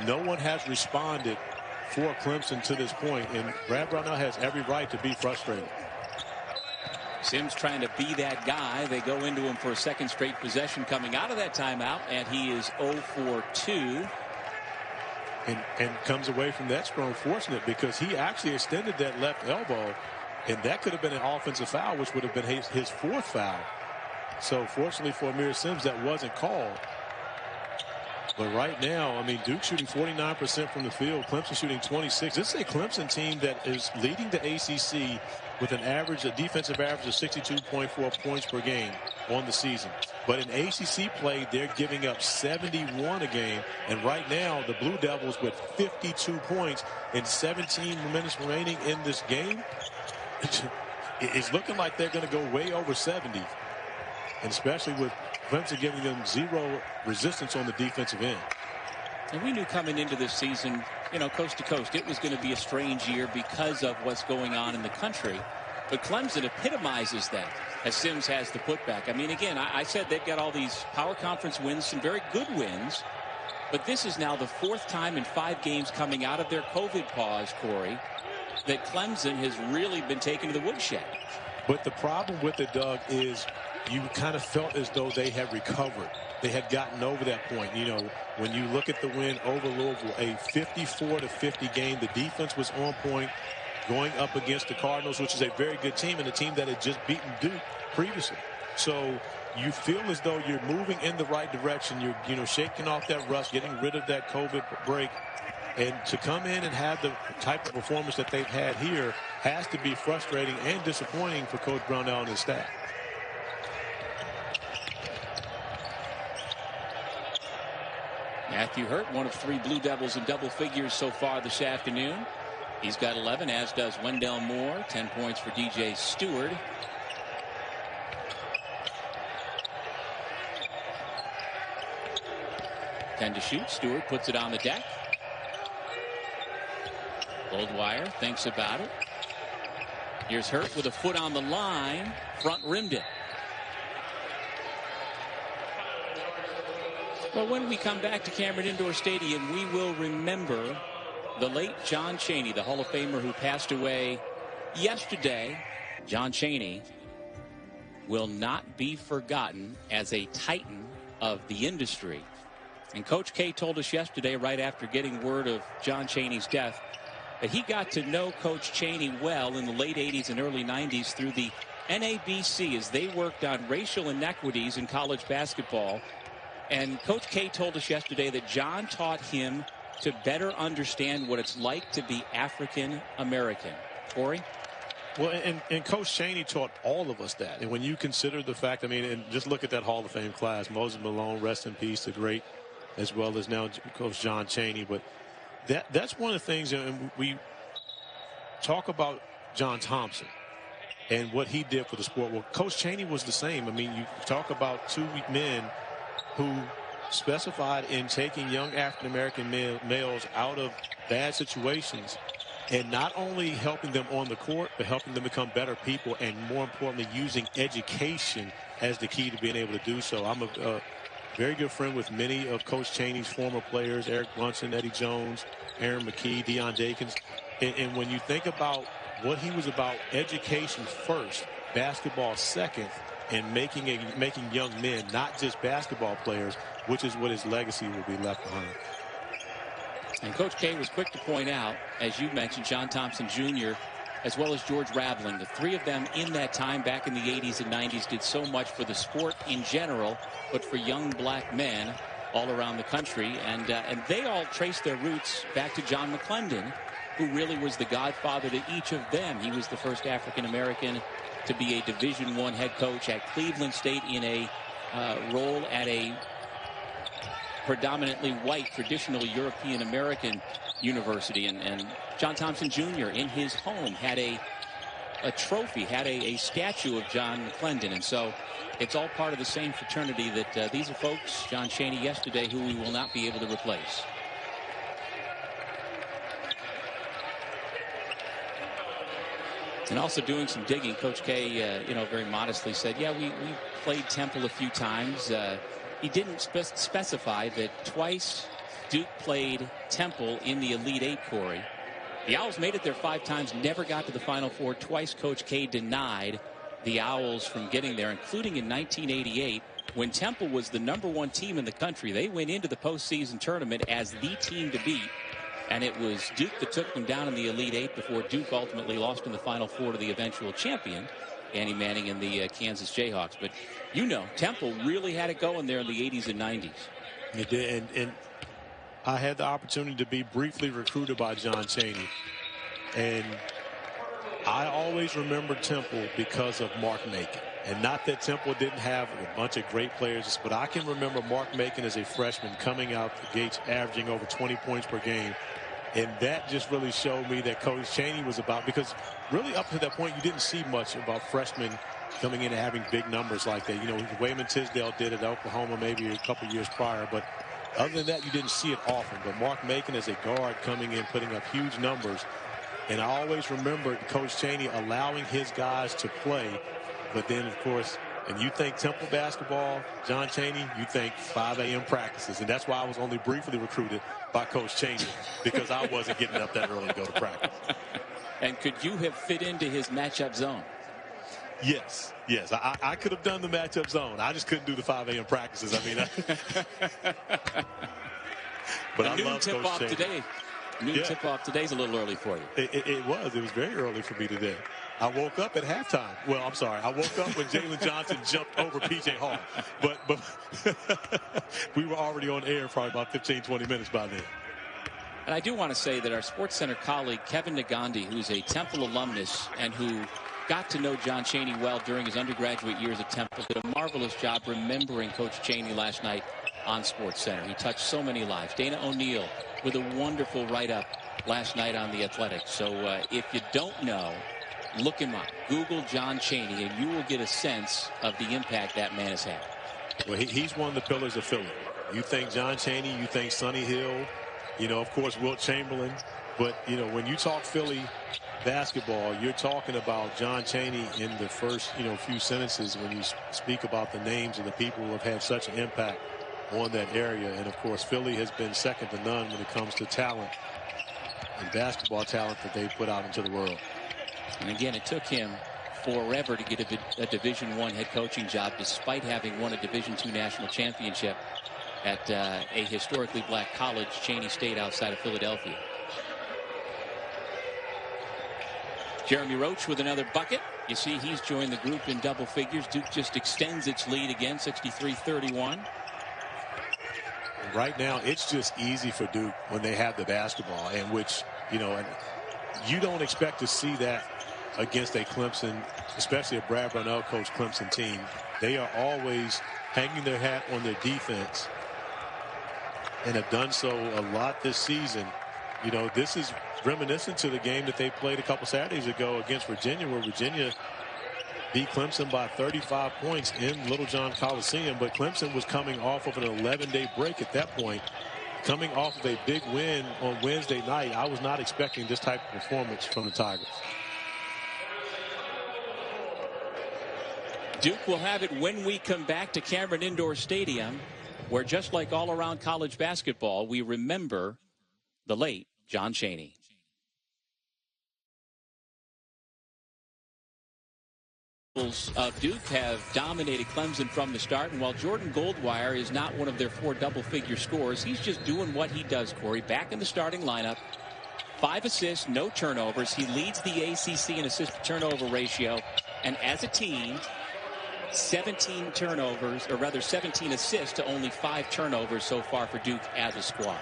no one has responded for Clemson to this point, and Brad Brownell has every right to be frustrated. Sims trying to be that guy. They go into him for a second straight possession coming out of that timeout, and he is 0 for 2. And comes away from that strong fortunate because he actually extended that left elbow, and that could have been an offensive foul, which would have been his 4th foul. So fortunately for Amir Sims, that wasn't called. But right now, I mean, Duke shooting 49% from the field, Clemson shooting 26. This is a Clemson team that is leading the ACC with an average, a defensive average of 62.4 points per game on the season. But in ACC play, they're giving up 71 a game. And right now, the Blue Devils with 52 points and 17 minutes remaining in this game, it's looking like they're going to go way over 70. And especially with Clemson giving them 0 resistance on the defensive end. And we knew coming into this season, you know, coast to coast, it was going to be a strange year because of what's going on in the country. But Clemson epitomizes that as Sims has the putback. I mean, again, I said they've got all these power conference wins, some very good wins. But this is now the 4th time in 5 games coming out of their COVID pause, Corey, that Clemson has really been taken to the woodshed. But the problem with it, Doug, is you kind of felt as though they had recovered. They had gotten over that point. You know, when you look at the win over Louisville, a 54-50 game, the defense was on point going up against the Cardinals, which is a very good team and a team that had just beaten Duke previously. So you feel as though you're moving in the right direction. You're, you know, shaking off that rust, getting rid of that COVID break. And to come in and have the type of performance that they've had here has to be frustrating and disappointing for Coach Brownell and his staff. Matthew Hurt, one of 3 Blue Devils in double figures so far this afternoon. He's got 11, as does Wendell Moore. 10 points for DJ Stewart. To shoot. Stewart puts it on the deck. Goldwire thinks about it. Here's Hurt with a foot on the line. Front rimmed it. Well, when we come back to Cameron Indoor Stadium, we will remember the late John Chaney, the Hall of Famer who passed away yesterday. John Chaney will not be forgotten as a titan of the industry. And Coach K told us yesterday, right after getting word of John Chaney's death, that he got to know Coach Chaney well in the late 80s and early 90s through the NABC as they worked on racial inequities in college basketball. And Coach K told us yesterday that John taught him to better understand what it's like to be African American. Corey? Well, and Coach Chaney taught all of us that. And when you consider the fact, I mean, and just look at that Hall of Fame class, Moses Malone, rest in peace, the great, as well as now Coach John Chaney. But that's one of the things, and we talk about John Thompson and what he did for the sport. Well, Coach Chaney was the same. I mean, you talk about 2 men who specified in taking young African-American males out of bad situations and not only helping them on the court, but helping them become better people, and more importantly, using education as the key to being able to do so. I'm a very good friend with many of Coach Chaney's former players, Eric Brunson, Eddie Jones, Aaron McKee, Deion Dakins. And when you think about what he was about, education first, basketball second, and making young men, not just basketball players, which is what his legacy will be left behind. And Coach K was quick to point out, as you mentioned, John Thompson Jr., as well as George Raveling. The 3 of them in that time back in the 80s and 90s did so much for the sport in general, but for young black men all around the country. And they all trace their roots back to John McClendon, who really was the godfather to each of them. He was the first African-American to be a Division I head coach at Cleveland State in a role at a predominantly white, traditional European-American university. And John Thompson Jr. in his home had a trophy, had a statue of John McClendon. And so it's all part of the same fraternity that these are folks, John Chaney yesterday, who we will not be able to replace. And also doing some digging, Coach K, very modestly said, yeah, we played Temple a few times. He didn't specify that twice Duke played Temple in the Elite Eight, Corey. The Owls made it there 5 times, never got to the Final Four. Twice Coach K denied the Owls from getting there, including in 1988 when Temple was the #1 team in the country. They went into the postseason tournament as the team to beat. And it was Duke that took them down in the Elite Eight before Duke ultimately lost in the Final Four to the eventual champion, Andy Manning and the Kansas Jayhawks. But, Temple really had it going there in the 80s and 90s. It did. And I had the opportunity to be briefly recruited by John Chaney. And I always remember Temple because of Mark Macon. And not that Temple didn't have a bunch of great players, but I can remember Mark Macon as a freshman coming out the gates averaging over 20 points per game. And that just really showed me that Coach Chaney was about, because really up to that point, you didn't see much about freshmen coming in and having big numbers like that. Wayman Tisdale did it at Oklahoma maybe a couple years prior, but Other than that, you didn't see it often. But Mark Macon as a guard coming in, putting up huge numbers. And I always remember Coach Chaney allowing his guys to play. But then, of course, and you think Temple basketball, John Chaney, you think 5 a.m. practices. And that's why I was only briefly recruited by Coach Chaney, because I wasn't getting up that early to go to practice. And could you have fit into his matchup zone? Yes. I could have done the matchup zone. I just couldn't do the 5 a.m. practices. I mean, but I love Coach Chaney. Today. Tip-off today's a little early for you. It was very early for me today. I woke up at halftime. Well, I'm sorry. I woke up when Jalen Johnson jumped over P.J. Hall. But we were already on air probably about 15, 20 minutes by then. And I do want to say that our SportsCenter colleague, Kevin Nagandi, who's a Temple alumnus and who got to know John Chaney well during his undergraduate years at Temple, did a marvelous job remembering Coach Chaney last night on SportsCenter. He touched so many lives. Dana O'Neill with a wonderful write-up last night on The Athletic. So if you don't know, look him up. Google John Chaney, and you will get a sense of the impact that man has had. Well, he's one of the pillars of Philly. You think John Chaney, you think Sonny Hill, of course, Wilt Chamberlain. But, when you talk Philly basketball, you're talking about John Chaney in the first, few sentences when you speak about the names of the people who have had such an impact on that area. And, of course, Philly has been second to none when it comes to talent and basketball talent that they put out into the world. And, again, it took him forever to get a Division I head coaching job, despite having won a Division II national championship at a historically black college, Chaney State, outside of Philadelphia. Jeremy Roach with another bucket. You see he's joined the group in double figures. Duke just extends its lead again, 63-31. Right now, it's just easy for Duke when they have the basketball, and which, and you don't expect to see that against a Clemson, especially a Brad Brownell coach Clemson team. They are always hanging their hat on their defense and have done so a lot this season. This is reminiscent to the game that they played a couple Saturdays ago against Virginia, where Virginia beat Clemson by 35 points in Littlejohn Coliseum. But Clemson was coming off of an 11-day break at that point, coming off of a big win on Wednesday night. I was not expecting this type of performance from the Tigers. Duke will have it when we come back to Cameron Indoor Stadium, where just like all around college basketball, we remember the late John Chaney. Of Duke have dominated Clemson from the start, and while Jordan Goldwire is not one of their 4 double-figure scorers, he's just doing what he does, Corey. Back in the starting lineup, 5 assists, no turnovers. He leads the ACC in assist-to-turnover ratio, and as a team, 17 turnovers, or rather 17 assists to only 5 turnovers so far for Duke as a squad.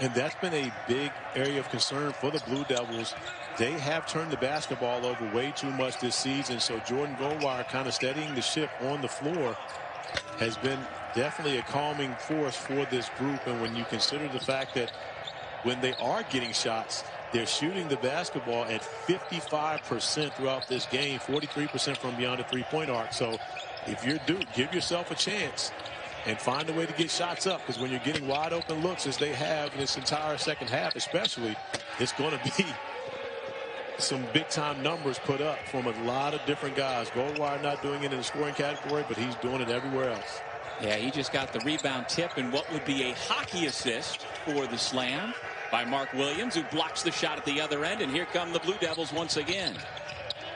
And that's been a big area of concern for the Blue Devils. They have turned the basketball over way too much this season, so Jordan Goldwire kind of steadying the ship on the floor has been definitely a calming force for this group. And when you consider the fact that when they are getting shots, they're shooting the basketball at 55% throughout this game, 43% from beyond the three-point arc. So if you're Duke, give yourself a chance and find a way to get shots up, because when you're getting wide open looks, as they have in this entire second half especially, it's going to be some big-time numbers put up from a lot of different guys. Goldwire not doing it in the scoring category, but he's doing it everywhere else. Yeah, he just got the rebound tip and what would be a hockey assist for the slam by Mark Williams, who blocks the shot at the other end. And here come the Blue Devils once again.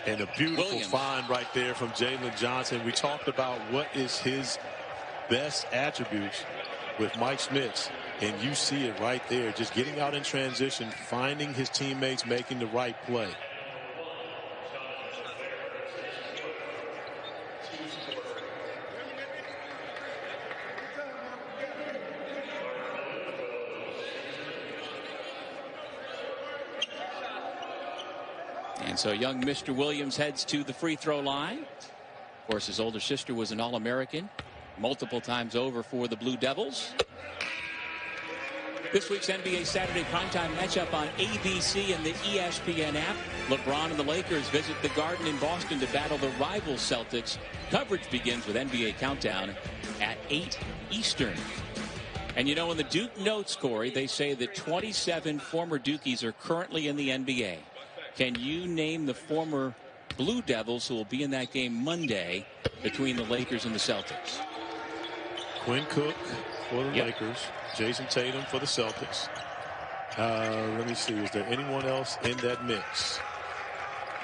And a beautiful find right there from Jalen Johnson. We talked about what is his best attributes with Mike Schmitz, and you see it right there, just getting out in transition, finding his teammates, making the right play. And so young Mr. Williams heads to the free throw line. Of course, his older sister was an All-American multiple times over for the Blue Devils. This week's NBA Saturday primetime matchup on ABC and the ESPN app. LeBron and the Lakers visit the Garden in Boston to battle the rival Celtics. Coverage begins with NBA Countdown at 8 Eastern. And you know, in the Duke notes, Corey, they say that 27 former Dukies are currently in the NBA. Can you name the former Blue Devils who will be in that game Monday between the Lakers and the Celtics? Quinn Cook for the Lakers. Jason Tatum for the Celtics. Let me see. Is there anyone else in that mix?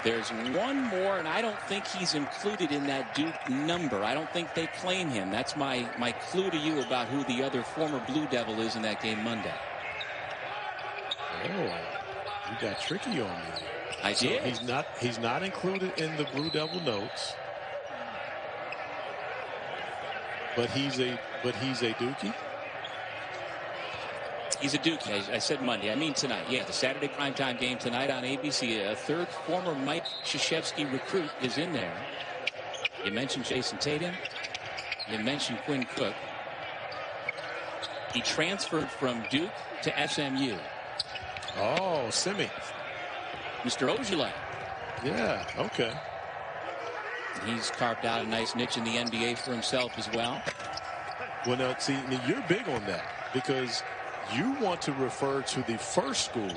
There's one more, and I don't think he's included in that Duke number. I don't think they claim him. That's my clue to you about who the other former Blue Devil is in that game Monday. Oh, you got tricky on me. I did. He's not included in the Blue Devil notes. But he's a Dookie. He's a Dookie. I said Monday. I mean tonight. Yeah, the Saturday primetime game tonight on ABC. A third former Mike Krzyzewski recruit is in there. You mentioned Jason Tatum. You mentioned Quinn Cook. He transferred from Duke to SMU. Oh, Simi. Mr. Ojale. Yeah, okay. He's carved out a nice niche in the NBA for himself as well. Well, now, see, you're big on that because you want to refer to the first school,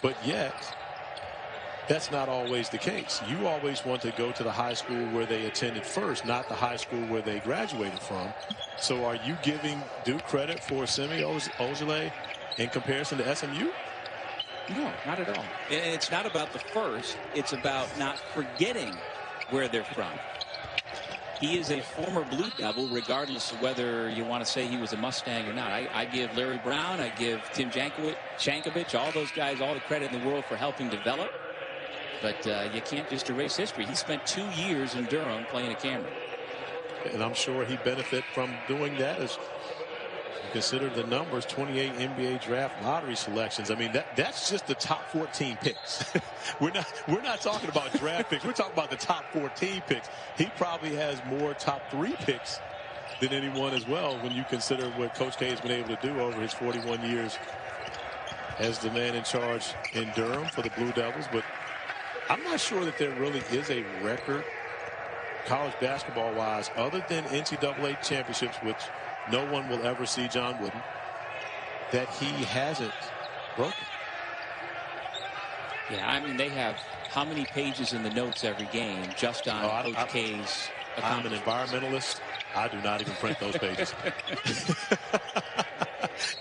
but yet that's not always the case. You always want to go to the high school where they attended first, not the high school where they graduated from. So are you giving Duke credit for Simi Ojale in comparison to SMU? No, not at all. It's not about the first. It's about not forgetting where they're from. He is a former Blue Devil, regardless of whether you want to say he was a Mustang or not. I give Larry Brown, I give Tim Jankovic, all those guys, all the credit in the world for helping develop. But you can't just erase history. He spent 2 years in Durham playing a Cameron. And I'm sure he benefit from doing that as you consider the numbers, 28 NBA draft lottery selections. I mean, that's just the top 14 picks. We're not talking about draft picks. We're talking about the top 14 picks. He probably has more top 3 picks than anyone as well when you consider what Coach K has been able to do over his 41 years as the man in charge in Durham for the Blue Devils. But I'm not sure that there really is a record college basketball-wise other than NCAA championships, which no one will ever see John Wooden, that he hasn't broken. Yeah, I mean, they have how many pages in the notes every game just on Coach K's. I'm an environmentalist. I do not even print those pages.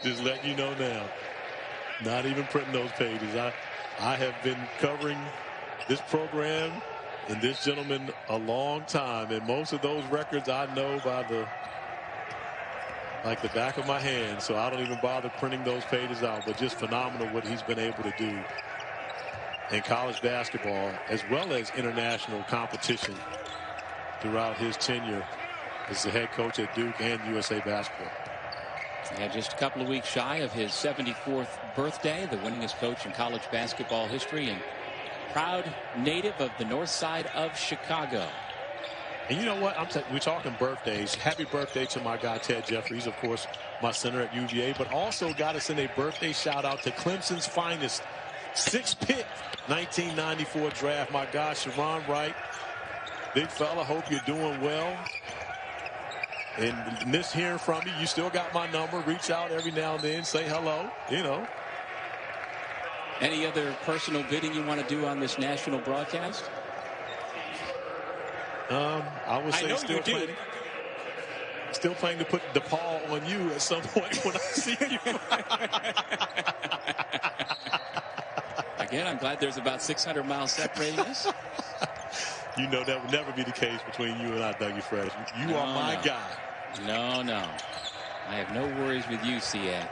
Just letting you know now. Not even printing those pages. I have been covering this program and this gentleman a long time, and most of those records I know by the back of my hand, so I don't even bother printing those pages out. But just phenomenal what he's been able to do in college basketball as well as international competition throughout his tenure as the head coach at Duke and USA Basketball. Yeah, just a couple of weeks shy of his 74th birthday, the winningest coach in college basketball history and proud native of the north side of Chicago. And you know what? We're talking birthdays. Happy birthday to my guy, Ted Jeffries, of course, my center at UVA, but also got to send a birthday shout out to Clemson's finest, 6th pick, 1994 draft. My guy, Sharon Wright. Big fella, hope you're doing well. And miss hearing from you. You still got my number. Reach out every now and then. Say hello, you know. Any other personal bidding you want to do on this national broadcast? I would say still planning to put DePaul on you at some point when I see you. Again, I'm glad there's about 600 miles separating us. You know that would never be the case between you and I, Dougie Fresh. You are my guy. No. I have no worries with you, CA.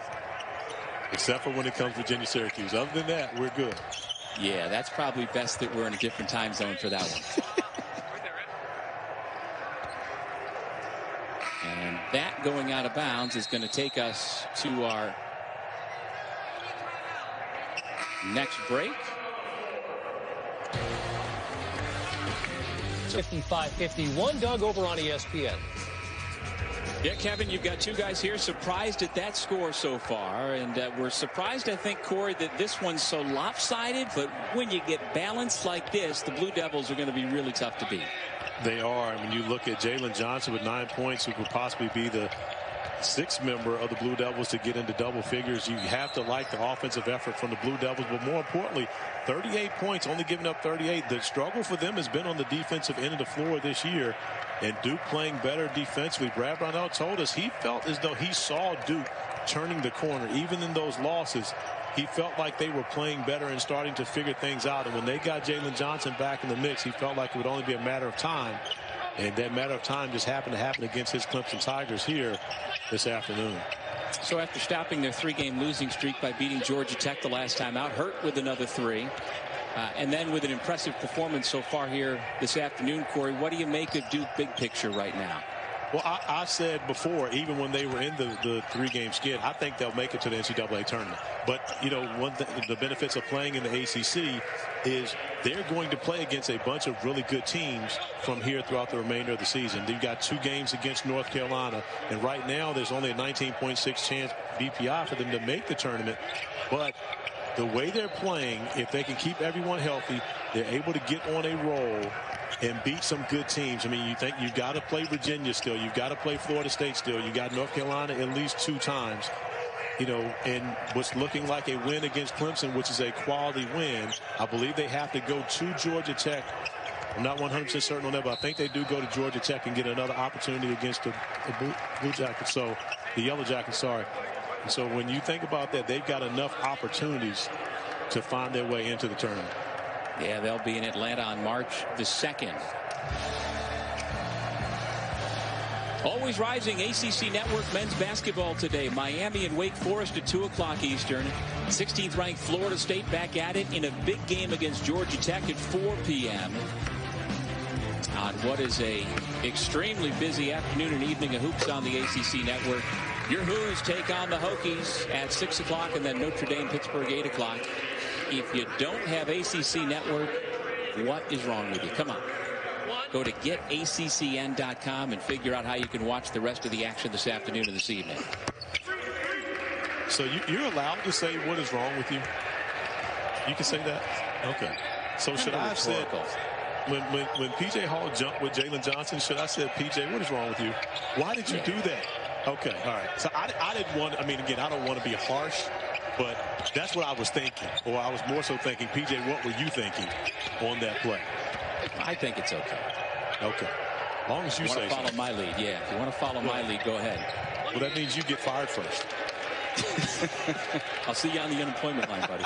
Except for when it comes to Virginia Syracuse. Other than that, we're good. Yeah, that's probably best that we're in a different time zone for that one. And that going out of bounds is going to take us to our next break. 55-51, Doug over on ESPN. Yeah, Kevin, you've got two guys here surprised at that score so far. And we're surprised, I think, Corey, that this one's so lopsided. But when you get balanced like this, the Blue Devils are going to be really tough to beat. They are. I mean, you look at Jalen Johnson with 9 points, who could possibly be the sixth member of the Blue Devils to get into double figures. You have to like the offensive effort from the Blue Devils, but more importantly, 38 points, only giving up 38. The struggle for them has been on the defensive end of the floor this year, and Duke playing better defensively. Brad Brownell told us he felt as though he saw Duke turning the corner. Even in those losses, he felt like they were playing better and starting to figure things out. And when they got Jalen Johnson back in the mix, he felt like it would only be a matter of time. And that matter of time just happened to happen against his Clemson Tigers here this afternoon. So after stopping their 3-game losing streak by beating Georgia Tech the last time out, Hurt with another 3, and then with an impressive performance so far here this afternoon, Corey, what do you make of Duke big picture right now? Well, I said before, even when they were in the 3-game skid, I think they'll make it to the NCAA tournament. But, you know, one thing, the benefits of playing in the ACC is they're going to play against a bunch of really good teams from here throughout the remainder of the season. They've got 2 games against North Carolina, and right now there's only a 19.6 chance BPI for them to make the tournament. But the way they're playing, if they can keep everyone healthy, they're able to get on a roll and beat some good teams. I mean, you think you've got to play Virginia still. You've got to play Florida State still. You got North Carolina at least 2 times. You know, and what's looking like a win against Clemson, which is a quality win. I believe they have to go to Georgia Tech. I'm not 100% certain on that, but I think they do go to Georgia Tech and get another opportunity against the Blue Jackets. So the Yellow Jackets, sorry. And so when you think about that, they've got enough opportunities to find their way into the tournament. Yeah, they'll be in Atlanta on March the 2nd. Always rising ACC Network men's basketball today. Miami and Wake Forest at 2 o'clock Eastern. 16th ranked Florida State back at it in a big game against Georgia Tech at 4 p.m. on what is a extremely busy afternoon and evening of hoops on the ACC Network. Your Hoos take on the Hokies at 6 o'clock, and then Notre Dame Pittsburgh 8 o'clock. If you don't have ACC Network, what is wrong with you? Come on. Go to getaccn.com and figure out how you can watch the rest of the action this afternoon and this evening. So you're allowed to say what is wrong with you? You can say that? Okay. So should I have said, when P.J. Hall jumped with Jalen Johnson, should I say, P.J., what is wrong with you? Why did you do that? Okay, all right. So I didn't want, I mean, again, I don't want to be harsh, but that's what I was thinking. Or I was more so thinking, P.J., what were you thinking on that play? I think it's okay. Okay. As long as you say so. Want to follow my lead, yeah. If you want to follow my lead, go ahead. Well, that means you get fired first. I'll see you on the unemployment line, buddy.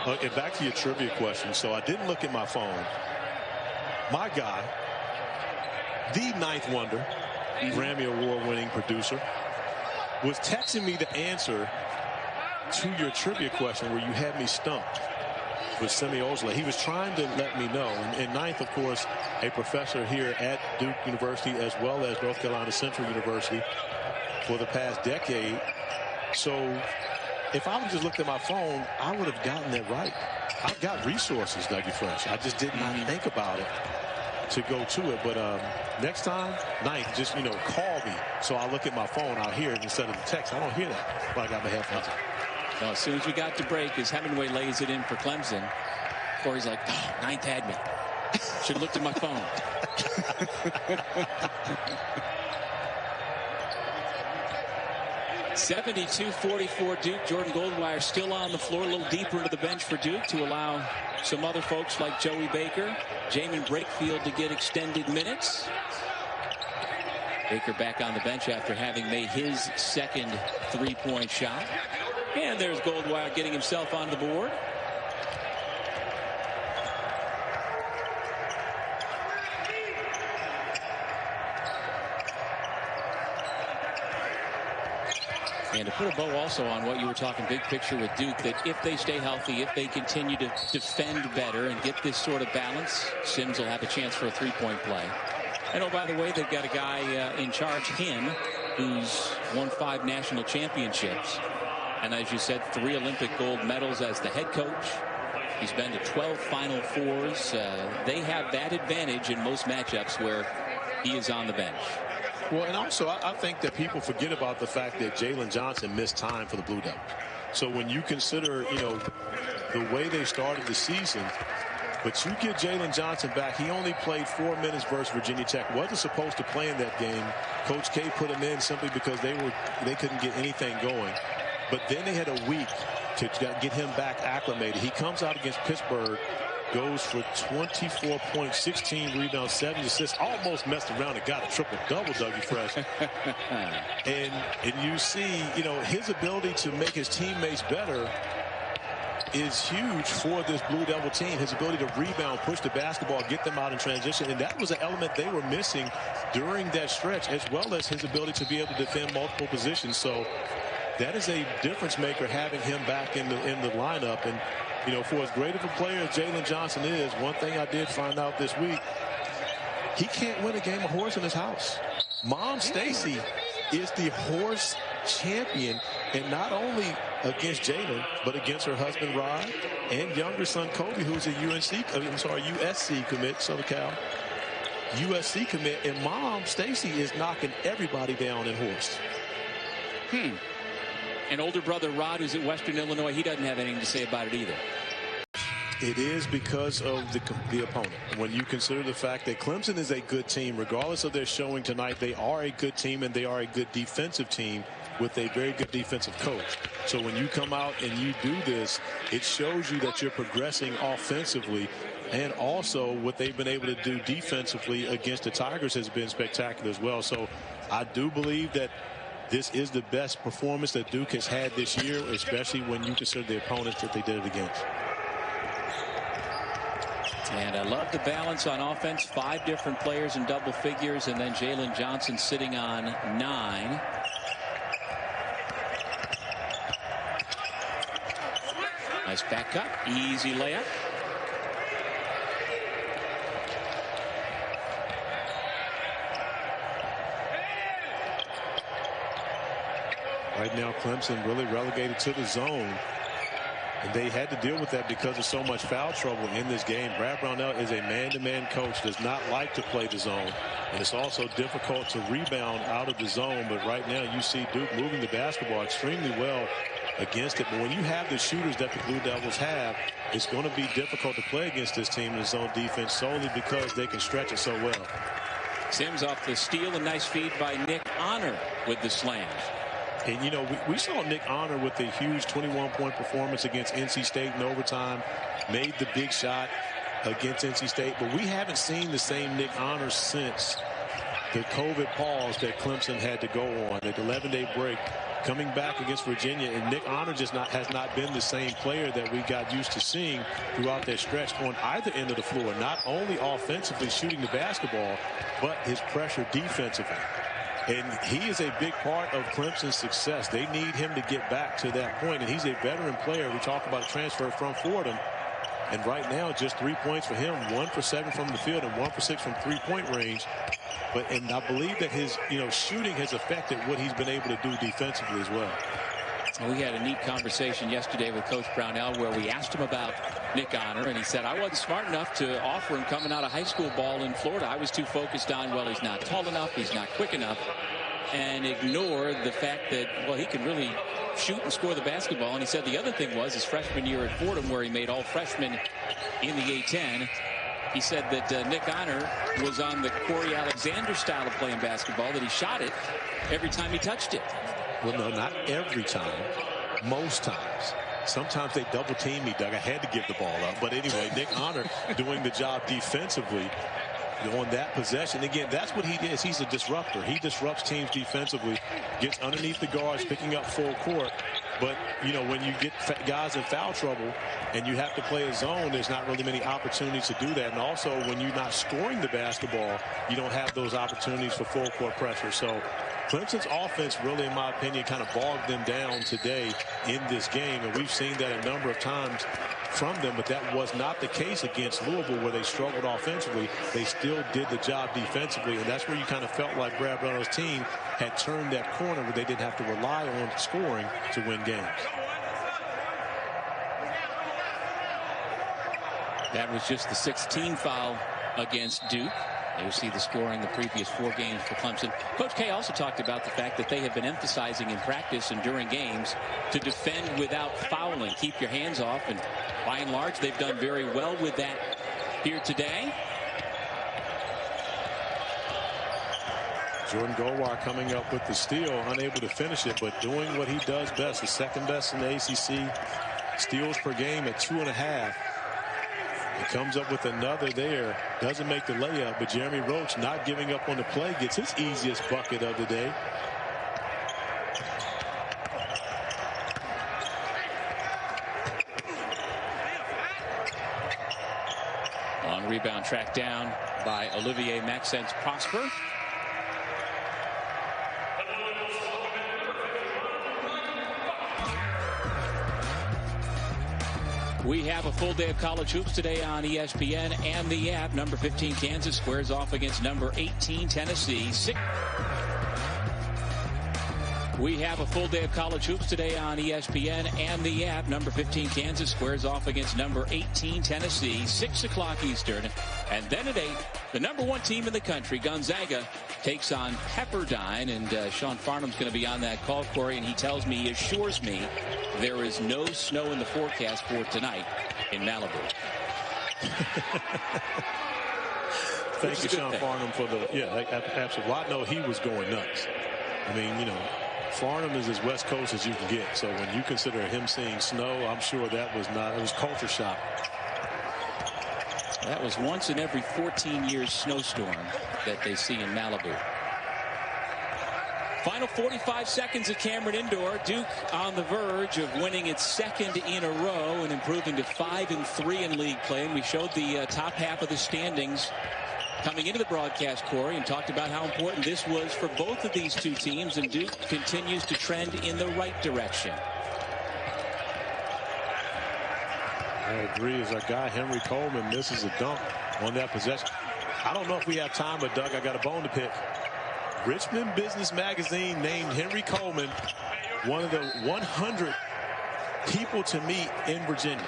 Okay, back to your trivia question. So I didn't look at my phone. My guy, the ninth wonder, Grammy Award-winning producer, was texting me the answer to your trivia question where you had me stumped with Semi Ojeleye. He was trying to let me know. And ninth, of course, a professor here at Duke University as well as North Carolina Central University for the past decade. So if I would just looked at my phone, I would have gotten that right. I've got resources, Dougie Fresh. I just did not think about it to go to it. But next time, ninth, just, call me. So I look at my phone, I'll hear it instead of the text. I don't hear that when I got my headphones on. Well, as soon as we got to break, as Hemingway lays it in for Clemson, Corey's like, oh, ninth had me. Should have looked at my phone. (72-44) Duke. Jordan Goldwire still on the floor, a little deeper into the bench for Duke to allow some other folks like Joey Baker, Jamin Brakefield to get extended minutes. Baker back on the bench after having made his second three-point shot. And there's Goldwire getting himself on the board. And to put a bow also on what you were talking big picture with Duke, that if they stay healthy, if they continue to defend better and get this sort of balance, Sims will have a chance for a three-point play. And oh, by the way, they've got a guy in charge, him, who's won 5 national championships. And as you said, 3 Olympic gold medals as the head coach. He's been to 12 Final Fours. They have that advantage in most matchups where he is on the bench. Well, and also, I think that people forget about the fact that Jalen Johnson missed time for the Blue Devils. So when you consider, the way they started the season, But you get Jalen Johnson back. He only played 4 minutes versus Virginia Tech. Wasn't supposed to play in that game. Coach K put him in simply because they couldn't get anything going. But then they had a week to get him back acclimated. He comes out against Pittsburgh, goes for 24 points, 16 rebounds, 7 assists, almost messed around and got a triple-double, Dougie Fresh. and you see, you know, his ability to make his teammates better is huge for this Blue Devil team. His ability to rebound, push the basketball, get them out in transition. And that was an element they were missing during that stretch, as well as his ability to be able to defend multiple positions. So that is a difference maker, having him back in the lineup. And, you know, for as great of a player as Jalen Johnson is, one thing I did find out this week, he can't win a game of horse in his house. Mom Stacy is the horse champion, and not only against Jalen, but against her husband Rod and younger son Kobe, who's a USC commit, Southern Cal, USC commit, and Mom Stacy is knocking everybody down in horse. And older brother Rod, who's at Western Illinois, he doesn't have anything to say about it either. It is because of the opponent. When you consider the fact that Clemson is a good team, regardless of their showing tonight, they are a good team, and they are a good defensive team with a very good defensive coach. So when you come out and you do this, it shows you that you're progressing offensively, and also what they've been able to do defensively against the Tigers has been spectacular as well. So I do believe that this is the best performance that Duke has had this year, especially when you consider the opponents that they did it against. And I love the balance on offense. 5 different players in double figures, and then Jalen Johnson sitting on 9. Nice back cut. Easy layup. Right now, Clemson really relegated to the zone. And they had to deal with that because of so much foul trouble in this game. Brad Brownell is a man-to-man coach, does not like to play the zone. And it's also difficult to rebound out of the zone. But right now you see Duke moving the basketball extremely well against it. But when you have the shooters that the Blue Devils have, it's going to be difficult to play against this team in the zone defense solely because they can stretch it so well. Sims off the steal, a nice feed by Nick Honor with the slam. And, you know, we saw Nick Honor with a huge 21-point performance against NC State in overtime, made the big shot against NC State. But we haven't seen the same Nick Honor since the COVID pause that Clemson had to go on, that 11-day break, coming back against Virginia. And Nick Honor has not been the same player that we got used to seeing throughout that stretch on either end of the floor, not only offensively shooting the basketball, but his pressure defensively. And he is a big part of Clemson's success. They need him to get back to that point. And he's a veteran player. We talk about a transfer from Fordham. And right now, just 3 points for him, 1 for 7 from the field and 1 for 6 from three-point range. And I believe that his shooting has affected what he's been able to do defensively as well. We had a neat conversation yesterday with Coach Brownell where we asked him about Nick Honor, and he said, I wasn't smart enough to offer him coming out of high school ball in Florida. I was too focused on, well, he's not tall enough, he's not quick enough, and ignored the fact that, well, he can really shoot and score the basketball. And he said the other thing was his freshman year at Fordham, where he made all freshmen in the A-10. He said that Nick Honor was on the Corey Alexander style of playing basketball, that he shot it every time he touched it. Well, no, not every time. Most times. Sometimes they double team me, Doug. I had to give the ball up. But anyway, Nick Honor doing the job defensively on that possession. Again, that's what he is. He's a disruptor. He disrupts teams defensively, gets underneath the guards, picking up full court. But, you know, when you get guys in foul trouble and you have to play a zone, there's not really many opportunities to do that. And also, when you're not scoring the basketball, you don't have those opportunities for full court pressure. So Clemson's offense really, in my opinion, kind of bogged them down today in this game. And we've seen that a number of times from them, but that was not the case against Louisville, where they struggled offensively. They still did the job defensively, and that's where you kind of felt like Brad Brownell's team had turned that corner where they didn't have to rely on scoring to win games. That was just the 16th foul against Duke. You see the scoring the previous 4 games for Clemson. Coach K also talked about the fact that they have been emphasizing in practice and during games to defend without fouling. Keep your hands off, and by and large they've done very well with that here today. Jordan Goldwire coming up with the steal, unable to finish it, but doing what he does best, the second best in the ACC, steals per game at 2.5. He comes up with another there, doesn't make the layup, but Jeremy Roach, not giving up on the play, gets his easiest bucket of the day. Long rebound tracked down by Olivier Maxence Prosper. We have a full day of college hoops today on ESPN and the app. Number 15 Kansas squares off against number 18 Tennessee. We have a full day of college hoops today on ESPN and the app. Number 15 Kansas squares off against number 18 Tennessee. 6 o'clock Eastern. And then at 8, the number 1 team in the country, Gonzaga, takes on Pepperdine. And Sean Farnham's going to be on that call, Corey. And he tells me, he assures me, there is no snow in the forecast for tonight in Malibu. Thank you, Sean Farnham, for the, absolutely. Well, I know he was going nuts. I mean, you know, Farnham is as West Coast as you can get. So when you consider him seeing snow, I'm sure that was not, it was culture shock. That was once in every 14 years snowstorm that they see in Malibu. Final 45 seconds at Cameron Indoor. Duke on the verge of winning its second in a row and improving to 5-3 in league play. And we showed the top half of the standings coming into the broadcast, Corey, and talked about how important this was for both of these two teams. And Duke continues to trend in the right direction. I agree. As our guy Henry Coleman misses a dunk on that possession. I don't know if we have time, but Doug, I got a bone to pick. Richmond Business Magazine named Henry Coleman one of the 100 people to meet in Virginia.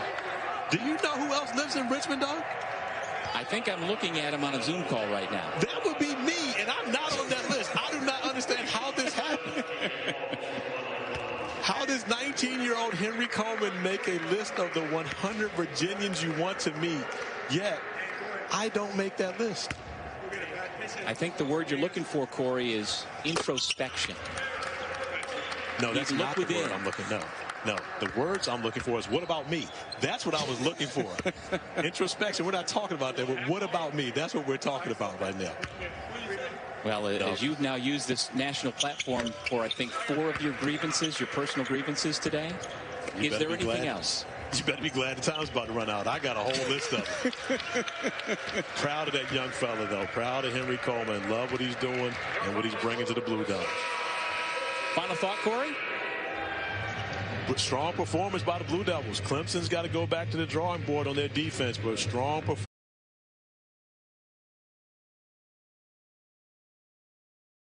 Do you know who else lives in Richmond, Doug? I think I'm looking at him on a Zoom call right now. That would be me, and I'm not on that list. I do not understand how this happened. How does 19-year-old Henry Coleman make a list of the 100 Virginians you want to meet, yet I don't make that list? I think the word you're looking for, Corey, is introspection. No, that's not the word I'm looking. No, the words I'm looking for is what about me? That's what I was looking for. Introspection. We're not talking about that. But what about me? That's what we're talking about right now. Well, as you've now used this national platform for, I think, 4 of your grievances, your personal grievances today, is there anything else? You better be glad the time's about to run out. I got a whole list of them. Proud of that young fella, though. Proud of Henry Coleman. Love what he's doing and what he's bringing to the Blue Devils. Final thought, Corey? Strong performance by the Blue Devils. Clemson's got to go back to the drawing board on their defense, but strong performance.